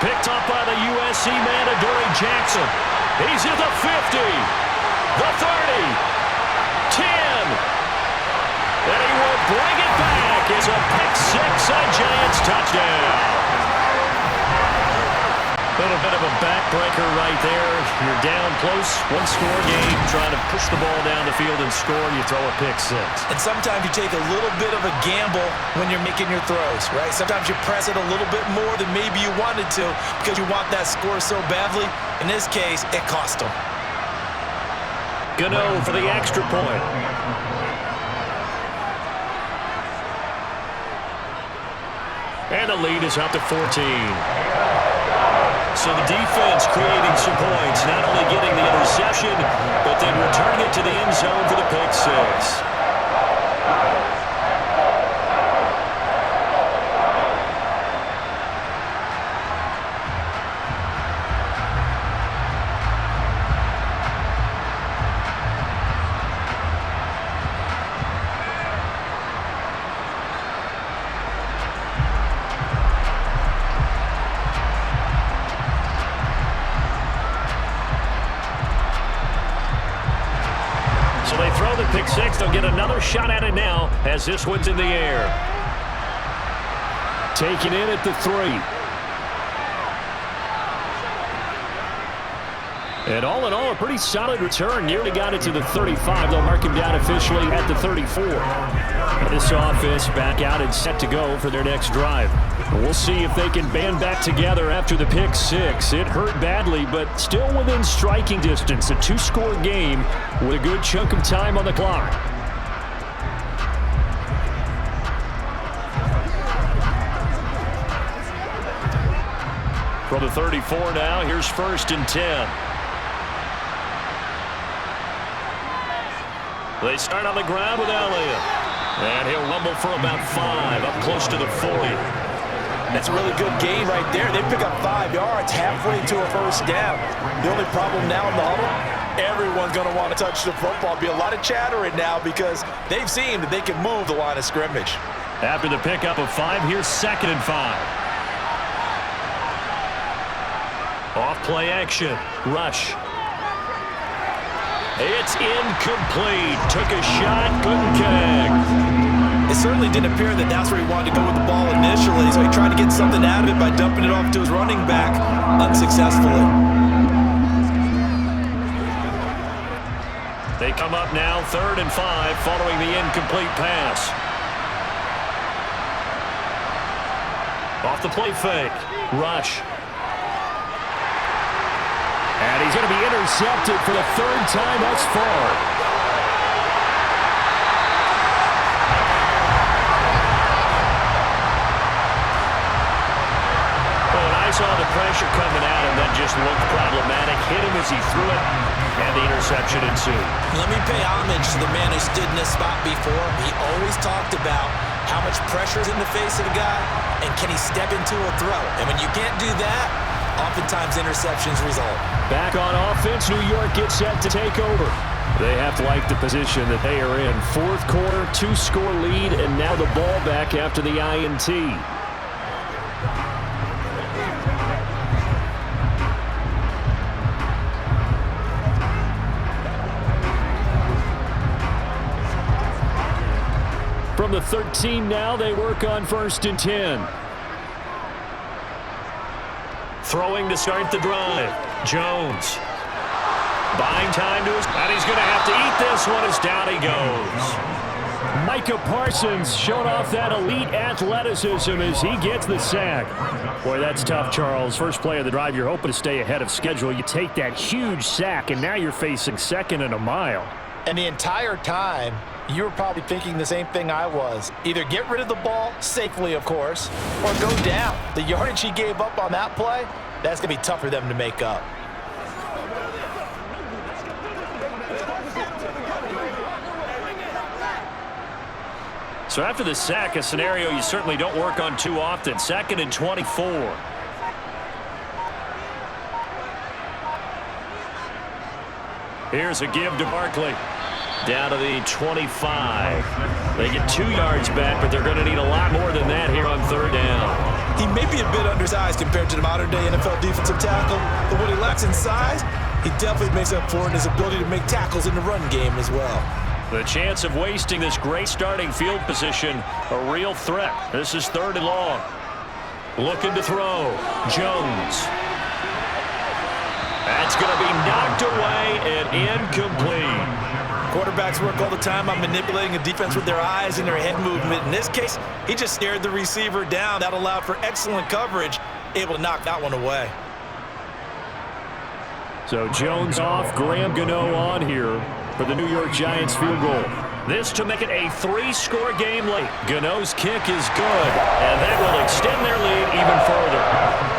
Picked up by the USC man, Adoree Jackson. He's at the 50, the 30, 10. And he will bring it back. It's a pick-6, a Giants touchdown. A little bit of a backbreaker right there. You're down close, 1-score game, trying to push the ball down the field and score, and you throw a pick-6. And sometimes you take a little bit of a gamble when you're making your throws, right? Sometimes you press it a little bit more than maybe you wanted to because you want that score so badly. In this case, it cost them. Gano for the extra point. And the lead is up to 14. So the defense creating some points, not only getting the interception, but then returning it to the end zone for the pick-6. Pick-6, they'll get another shot at it now as this one's in the air. Taken in at the 3. And all in all, a pretty solid return. Nearly got it to the 35. They'll mark him down officially at the 34. And this offense back out and set to go for their next drive. We'll see if they can band back together after the pick-6. It hurt badly, but still within striking distance. A 2-score game with a good chunk of time on the clock. From the 34 now, here's 1st and 10. They start on the ground with Elliott. And he'll rumble for about 5, up close to the 40. That's a really good gain right there. They pick up 5 yards halfway to a 1st down. The only problem now in the huddle, everyone's going to want to touch the football. Be a lot of chattering now because they've seen that they can move the line of scrimmage. After the pickup of 5, here's 2nd and 5. Off play action. Rush. It's incomplete. Took a shot, couldn't connect. It certainly didn't appear that that's where he wanted to go with the ball initially, so he tried to get something out of it by dumping it off to his running back unsuccessfully. come up now, 3rd and 5, following the incomplete pass. Off the play fake. Rush. And he's going to be intercepted for the 3rd time thus far. Well, and I saw the pressure coming at him that just looked problematic. Hit him as he threw it, and the interception ensued. Let me pay homage to the man who stood in this spot before. He always talked about how much pressure is in the face of a guy, and can he step into a throw? And when you can't do that, oftentimes interceptions result. Back on offense, New York gets set to take over. They have to like the position that they are in. 4th quarter, 2-score lead, and now the ball back after the INT. From the 13 now, they work on 1st and 10. Throwing to start the drive. Jones. Buying time to his... And he's going to have to eat this one as down he goes. Micah Parsons showing off that elite athleticism as he gets the sack. Boy, that's tough, Charles. First play of the drive, you're hoping to stay ahead of schedule. You take that huge sack, and now you're facing 2nd and a mile. And the entire time, you were probably thinking the same thing I was. Either get rid of the ball, safely of course, or go down. The yardage he gave up on that play, that's going to be tough for them to make up. So after the sack, a scenario you certainly don't work on too often. 2nd and 24. Here's a give to Barkley. Down to the 25. They get 2 yards back, but they're going to need a lot more than that here on 3rd down. He may be a bit undersized compared to the modern-day NFL defensive tackle, but what he lacks in size, he definitely makes up for it in his ability to make tackles in the run game as well. The chance of wasting this great starting field position, a real threat. This is 3rd and long. Looking to throw. Jones. That's going to be knocked away and incomplete. Quarterbacks work all the time on manipulating a defense with their eyes and their head movement. In this case, he just stared the receiver down. That allowed for excellent coverage, able to knock that one away. So Jones off, Graham Gano on here for the New York Giants field goal. This to make it a 3-score game late. Gano's kick is good, and that will extend their lead even further.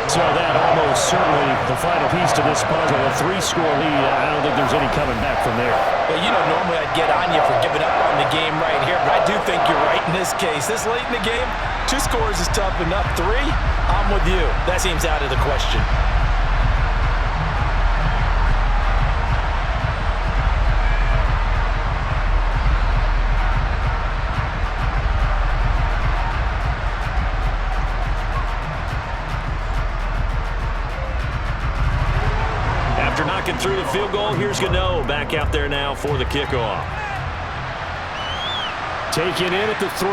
So that almost certainly the final piece to this puzzle, a 3-score lead. I don't think there's any coming back from there. Well, you know, normally I'd get on you for giving up on the game right here, but I do think you're right in this case. This late in the game, 2 scores is tough enough. 3, I'm with you. That seems out of the question. Knocking through the field goal. Here's Gano back out there now for the kickoff. Taken in at the 3.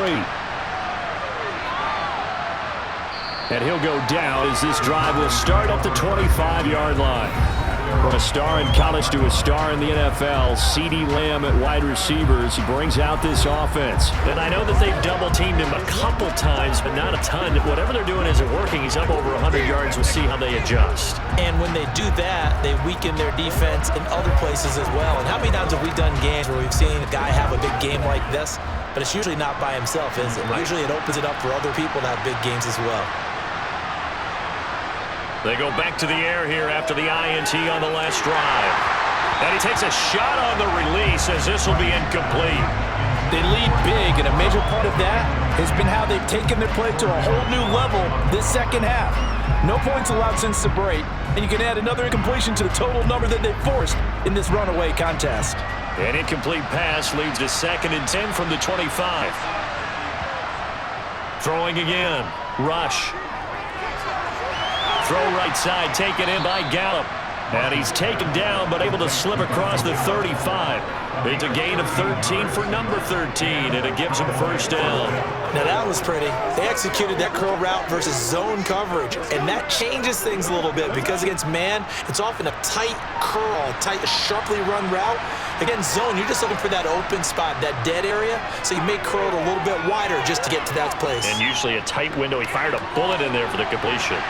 And he'll go down as this drive will start at the 25-yard line. From a star in college to a star in the NFL, CeeDee Lamb at wide receivers. He brings out this offense. And I know that they've double-teamed him a couple times, but not a ton. Whatever they're doing isn't working. He's up over 100 yards. We'll see how they adjust. And when they do that, they weaken their defense in other places as well. And how many times have we done games where we've seen a guy have a big game like this, but it's usually not by himself, is it? Right. Usually it opens it up for other people to have big games as well. They go back to the air here after the INT on the last drive. And he takes a shot on the release as this will be incomplete. They lead big, and a major part of that has been how they've taken their play to a whole new level this second half. No points allowed since the break, and you can add another incompletion to the total number that they've forced in this runaway contest. An incomplete pass leads to 2nd and 10 from the 25. Throwing again. Rush. Throw right side, taken in by Gallup. And he's taken down, but able to slip across the 35. It's a gain of 13 for number 13, and it gives him first down. Now that was pretty. They executed that curl route versus zone coverage, and that changes things a little bit because against man, it's often a tight curl, tight, sharply run route. Against zone, you're just looking for that open spot, that dead area, so you may curl it a little bit wider just to get to that place. And usually a tight window. He fired a bullet in there for the completion.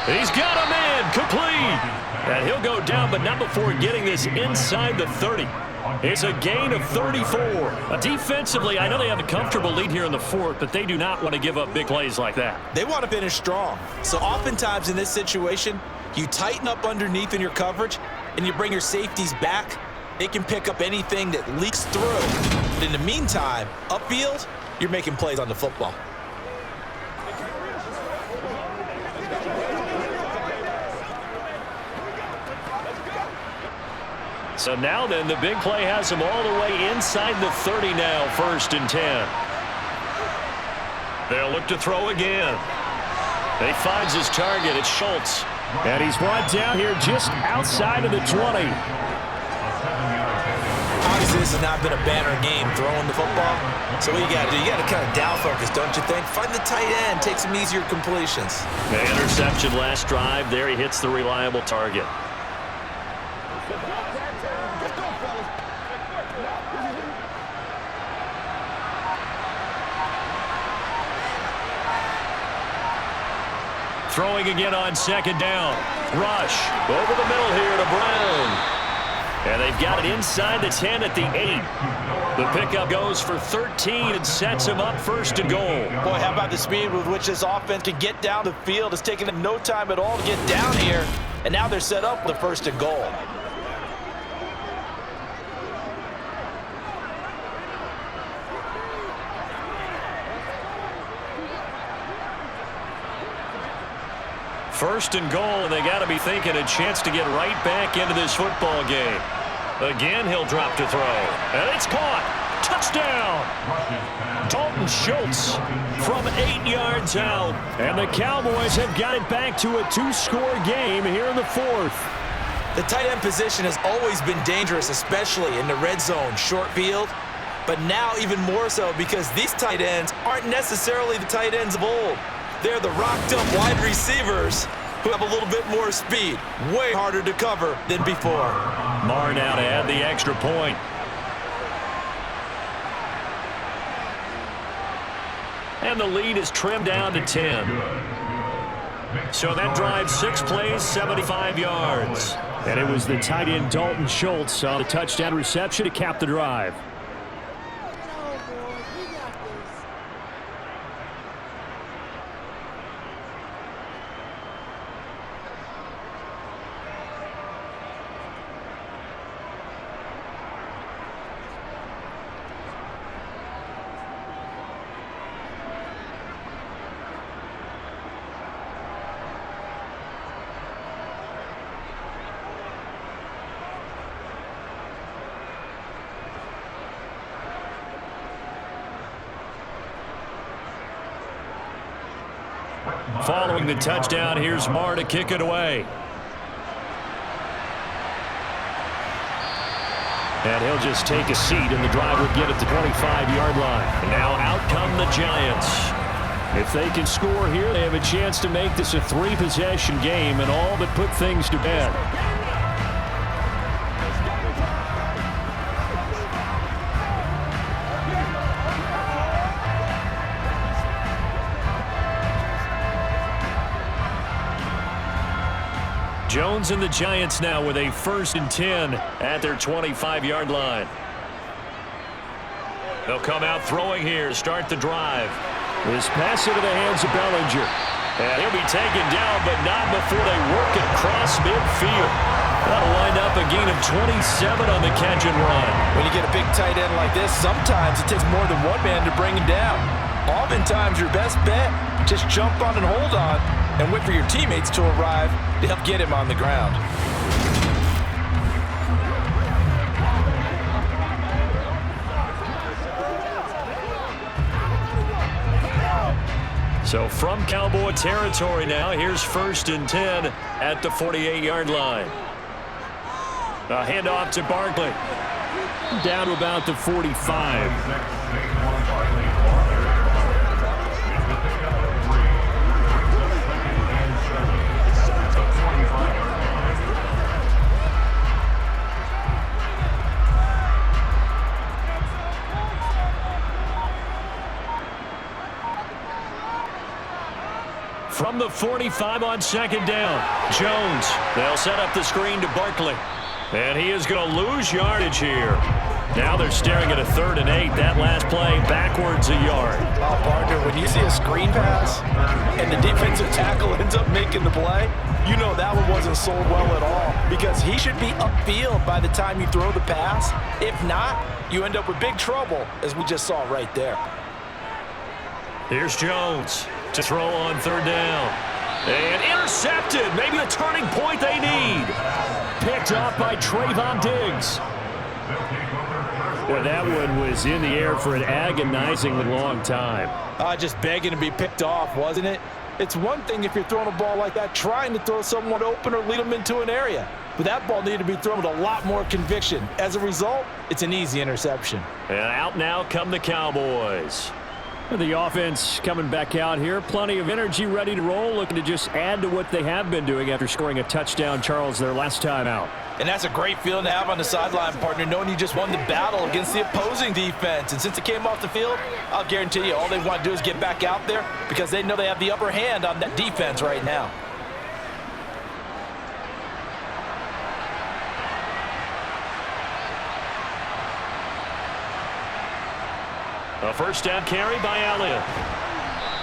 He's got a man, complete. And he'll go down, but not before getting this inside the 30. It's a gain of 34. Defensively, I know they have a comfortable lead here in the fourth, but they do not want to give up big plays like that. They want to finish strong. So oftentimes in this situation, you tighten up underneath in your coverage, and you bring your safeties back. They can pick up anything that leaks through. But in the meantime, upfield, you're making plays on the football. So now then, the big play has him all the way inside the 30 now, 1st and 10. They'll look to throw again. He finds his target. It's Schultz. And he's brought down here just outside of the 20. Obviously, this has not been a banner game throwing the football. So what you got to do? You got to kind of down focus, don't you think? Find the tight end. Take some easier completions. The interception last drive. There he hits the reliable target. Throwing again on 2nd down. Rush over the middle here to Brown. And they've got it inside the 10 at the 8. The pickup goes for 13 and sets him up 1st and goal. Boy, how about the speed with which this offense can get down the field? It's taken them no time at all to get down here. And now they're set up for the 1st and goal. First and goal, and they got to be thinking a chance to get right back into this football game. Again, he'll drop to throw. And it's caught. Touchdown. Dalton Schultz from 8 yards out. And the Cowboys have got it back to a 2-score game here in the 4th. The tight end position has always been dangerous, especially in the red zone, short field. But now even more so because these tight ends aren't necessarily the tight ends of old. They're the rocked-up wide receivers who have a little bit more speed. Way harder to cover than before. Marr now to add the extra point. And the lead is trimmed down to 10. So that drives 6 plays, 75 yards. And it was the tight end Dalton Schultz on the touchdown reception to cap the drive. Following the touchdown, here's Marr to kick it away. And he'll just take a seat, and the drive would get at the 25-yard line. Now out come the Giants. If they can score here, they have a chance to make this a 3-possession game and all but put things to bed. Jones and the Giants now with a 1st and 10 at their 25-yard line. They'll come out throwing here to start the drive. This pass into the hands of Bellinger. And he'll be taken down, but not before they work it across midfield. That'll wind up a gain of 27 on the catch and run. When you get a big tight end like this, sometimes it takes more than one man to bring him down. Oftentimes, your best bet, just jump on and hold on and wait for your teammates to arrive to help get him on the ground. So from Cowboy territory now, here's 1st and 10 at the 48-yard line. A handoff to Barkley. Down to about the 45. From the 45 on second down, Jones. They'll set up the screen to Barkley. And he is going to lose yardage here. Now they're staring at a 3rd and 8. That last play backwards a yard. Oh, partner, when you see a screen pass and the defensive tackle ends up making the play, you know that one wasn't sold well at all because he should be upfield by the time you throw the pass. If not, you end up with big trouble, as we just saw right there. Here's Jones to throw on 3rd down. And intercepted. Maybe the turning point they need. Picked off by Trayvon Diggs. Well, that one was in the air for an agonizingly long time. Just begging to be picked off, wasn't it? It's one thing if you're throwing a ball like that, trying to throw someone open or lead them into an area. But that ball needed to be thrown with a lot more conviction. As a result, it's an easy interception. And out now come the Cowboys. The offense coming back out here. Plenty of energy ready to roll, looking to just add to what they have been doing after scoring a touchdown, Charles, their last time out. And that's a great feeling to have on the sideline, partner, knowing you just won the battle against the opposing defense. And since it came off the field, I'll guarantee you all they want to do is get back out there because they know they have the upper hand on that defense right now. A first down carry by Elliott.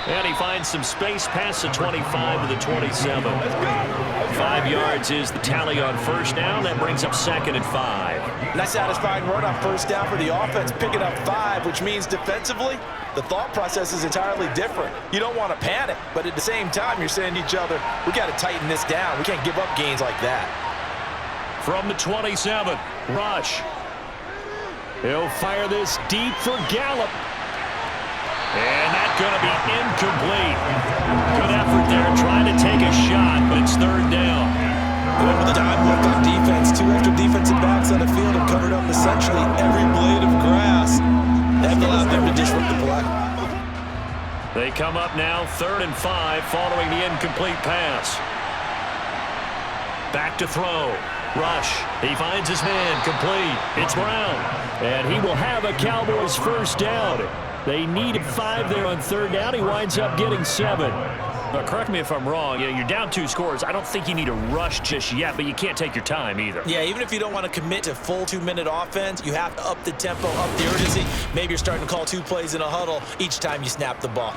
And he finds some space past the 25 to the 27. 5 yards is the tally on first down. That brings up 2nd and 5. Nice satisfying run on first down for the offense, picking up 5, which means defensively, the thought process is entirely different. You don't want to panic, but at the same time, you're saying to each other, we got to tighten this down. We can't give up gains like that. From the 27, Rush. He'll fire this deep for Gallup. And that's going to be incomplete. Good effort there trying to take a shot, but it's 3rd down. Going with a dive look on defense. 2 extra defensive backs on the field have covered up essentially every blade of grass. That allowed them to disrupt the play. They come up now 3rd and 5 following the incomplete pass. Back to throw. Rush. He finds his man. Complete. It's Brown. And he will have a Cowboys first down. They needed 5 there on 3rd down. He winds up getting 7. Now, correct me if I'm wrong. You're down 2 scores. I don't think you need to rush just yet, but you can't take your time either. Yeah, even if you don't want to commit to full 2-minute offense, you have to up the tempo, up the urgency. Maybe you're starting to call 2 plays in a huddle each time you snap the ball.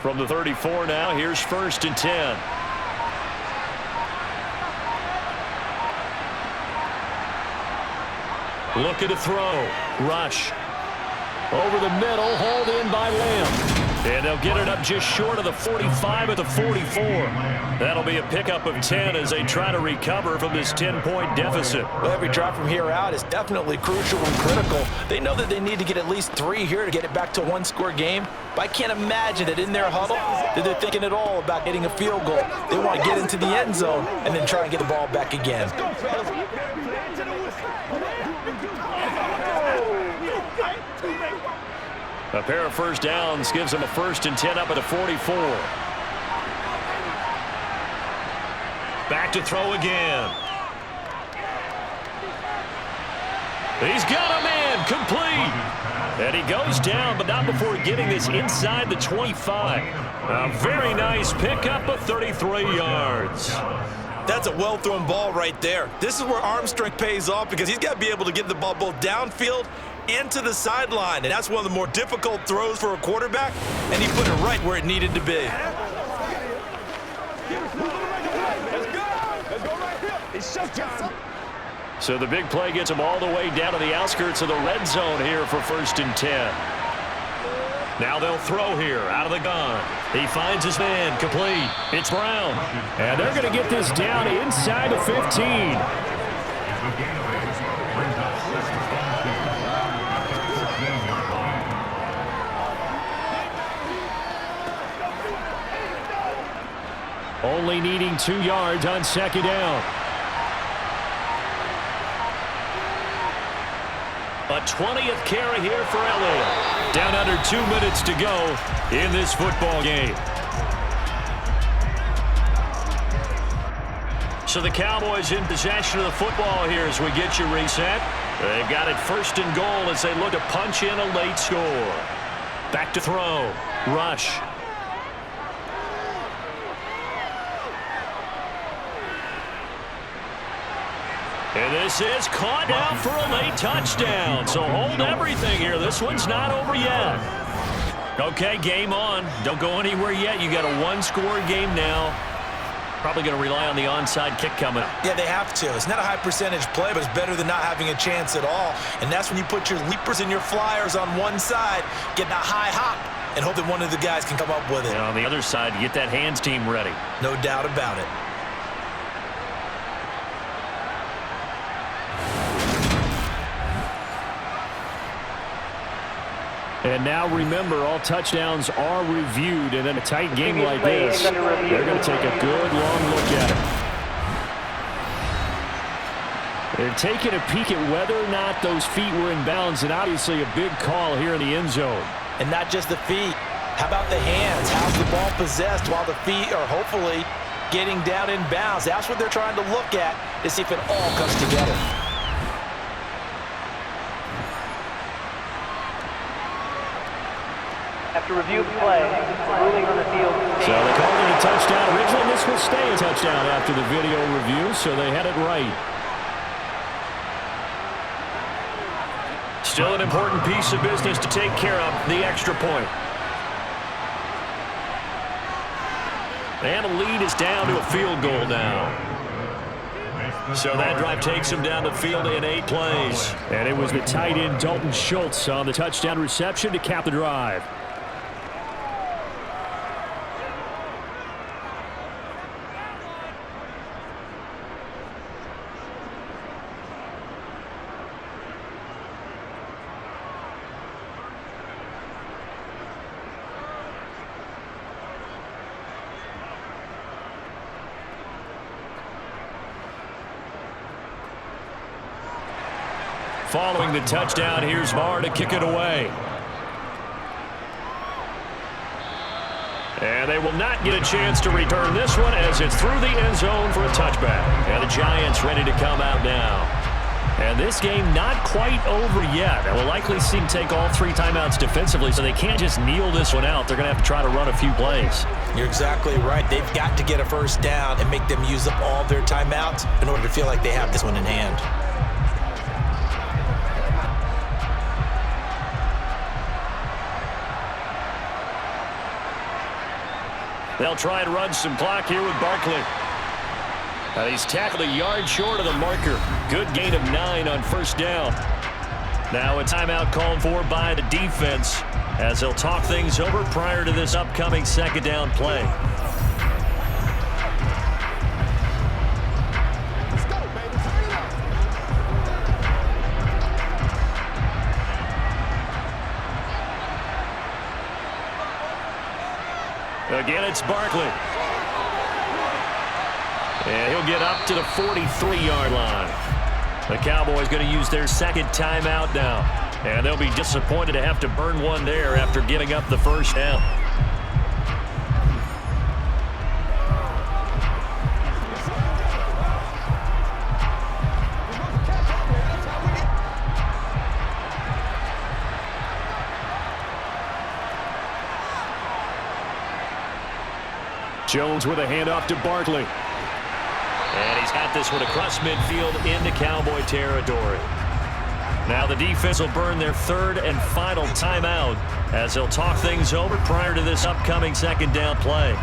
From the 34 now, here's 1st and 10. Looking to throw. Rush. Over the middle, hauled in by Lamb. And they'll get it up just short of the 45 at the 44. That'll be a pickup of 10 as they try to recover from this 10-point deficit. Well, every drive from here out is definitely crucial and critical. They know that they need to get at least 3 here to get it back to a 1-score game. But I can't imagine that in their huddle that they're thinking at all about getting a field goal. They want to get into the end zone and then try and get the ball back again. A pair of first downs gives them a 1st and 10 up at the 44. Back to throw again. He's got a man, complete. And he goes down, but not before getting this inside the 25. A very nice pickup of 33 yards. That's a well-thrown ball right there. This is where arm strength pays off because he's got to be able to get the ball both downfield and to the sideline. And that's one of the more difficult throws for a quarterback, and he put it right where it needed to be. So the big play gets him all the way down to the outskirts of the red zone here for 1st and 10. Now they'll throw here out of the gun. He finds his man, complete. It's Brown. And they're going to get this down inside the 15. only needing 2 yards on second down. A 20th carry here for Elliott. Down under 2 minutes to go in this football game. So the Cowboys in possession of the football here as we get you reset. They've got it first and goal as they look to punch in a late score. Back to throw. Rush. And this is caught down for a late touchdown. So hold everything here. This one's not over yet. Okay, game on. Don't go anywhere yet. You got a one-score game now. Probably going to rely on the onside kick coming up. Yeah, they have to. It's not a high percentage play, but it's better than not having a chance at all. And that's when you put your leapers and your flyers on one side, get that high hop, and hope that one of the guys can come up with it. And on the other side, you get that hands team ready. No doubt about it. And now remember, all touchdowns are reviewed, and in a tight game like this, they're going to take a good long look at it. They're taking a peek at whether or not those feet were in bounds, and obviously a big call here in the end zone. And not just the feet. How about the hands? How's the ball possessed while the feet are hopefully getting down in bounds? That's what they're trying to look at to see if it all comes together. After review of play, ruling on the field. So they called it a touchdown originally. This will stay a touchdown after the video review, so they had it right. Still an important piece of business to take care of, the extra point. And the lead is down to a field goal now. So that drive takes him down the field in 8 plays. And it was the tight end Dalton Schultz on the touchdown reception to cap the drive. Following the touchdown, here's Marr to kick it away. And they will not get a chance to return this one as it's through the end zone for a touchback. And the Giants ready to come out now. And this game not quite over yet. And we'll likely see them take all 3 timeouts defensively, so they can't just kneel this one out. They're going to have to try to run a few plays. You're exactly right. They've got to get a first down and make them use up all their timeouts in order to feel like they have this one in hand. They'll try and run some clock here with Barkley. And he's tackled a yard short of the marker. Good gain of 9 on first down. Now a timeout called for by the defense as they'll talk things over prior to this upcoming second down play. Again, it's Barkley. And he'll get up to the 43-yard line. The Cowboys going to use their second timeout now. And they'll be disappointed to have to burn one there after giving up the first down. Jones with a handoff to Barkley. And he's got this one across midfield into Cowboy territory. Now the defense will burn their 3rd and final timeout as they'll talk things over prior to this upcoming second down play.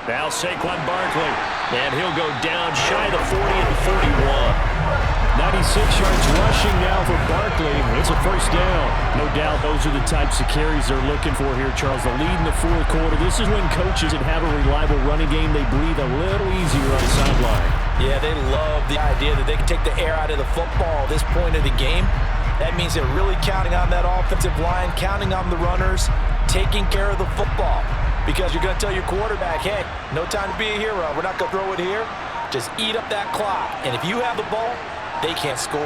Now Saquon Barkley, and he'll go down shy of the 40 at the 41. 96 yards rushing now for Barkley. It's a first down. No doubt those are the types of carries they're looking for here, Charles. The lead in the fourth quarter. This is when coaches that have a reliable running game, they breathe a little easier on the sideline. Yeah, they love the idea that they can take the air out of the football at this point of the game. That means they're really counting on that offensive line, counting on the runners, taking care of the football. Because you're going to tell your quarterback, hey, no time to be a hero. We're not going to throw it here. Just eat up that clock. And if you have the ball, they can't score.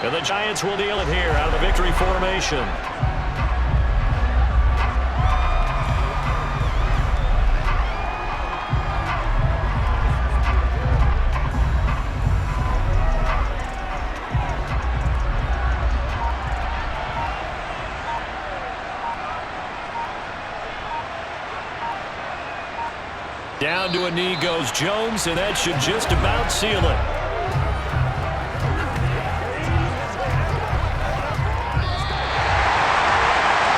And the Giants will deal it here out of the victory formation. Down to a knee goes Jones, and that should just about seal it.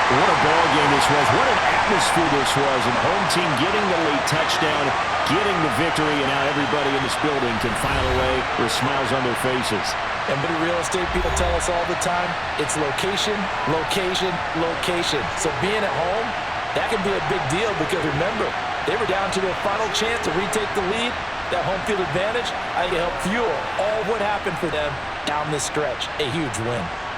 What a ball game this was. What an atmosphere this was. And home team getting the late touchdown, getting the victory, and now everybody in this building can file away with smiles on their faces. And but real estate people tell us all the time, it's location, location, location. So being at home, that can be a big deal because remember, they were down to their final chance to retake the lead. That home field advantage, I think it helped fuel all what happened for them down this stretch. A huge win.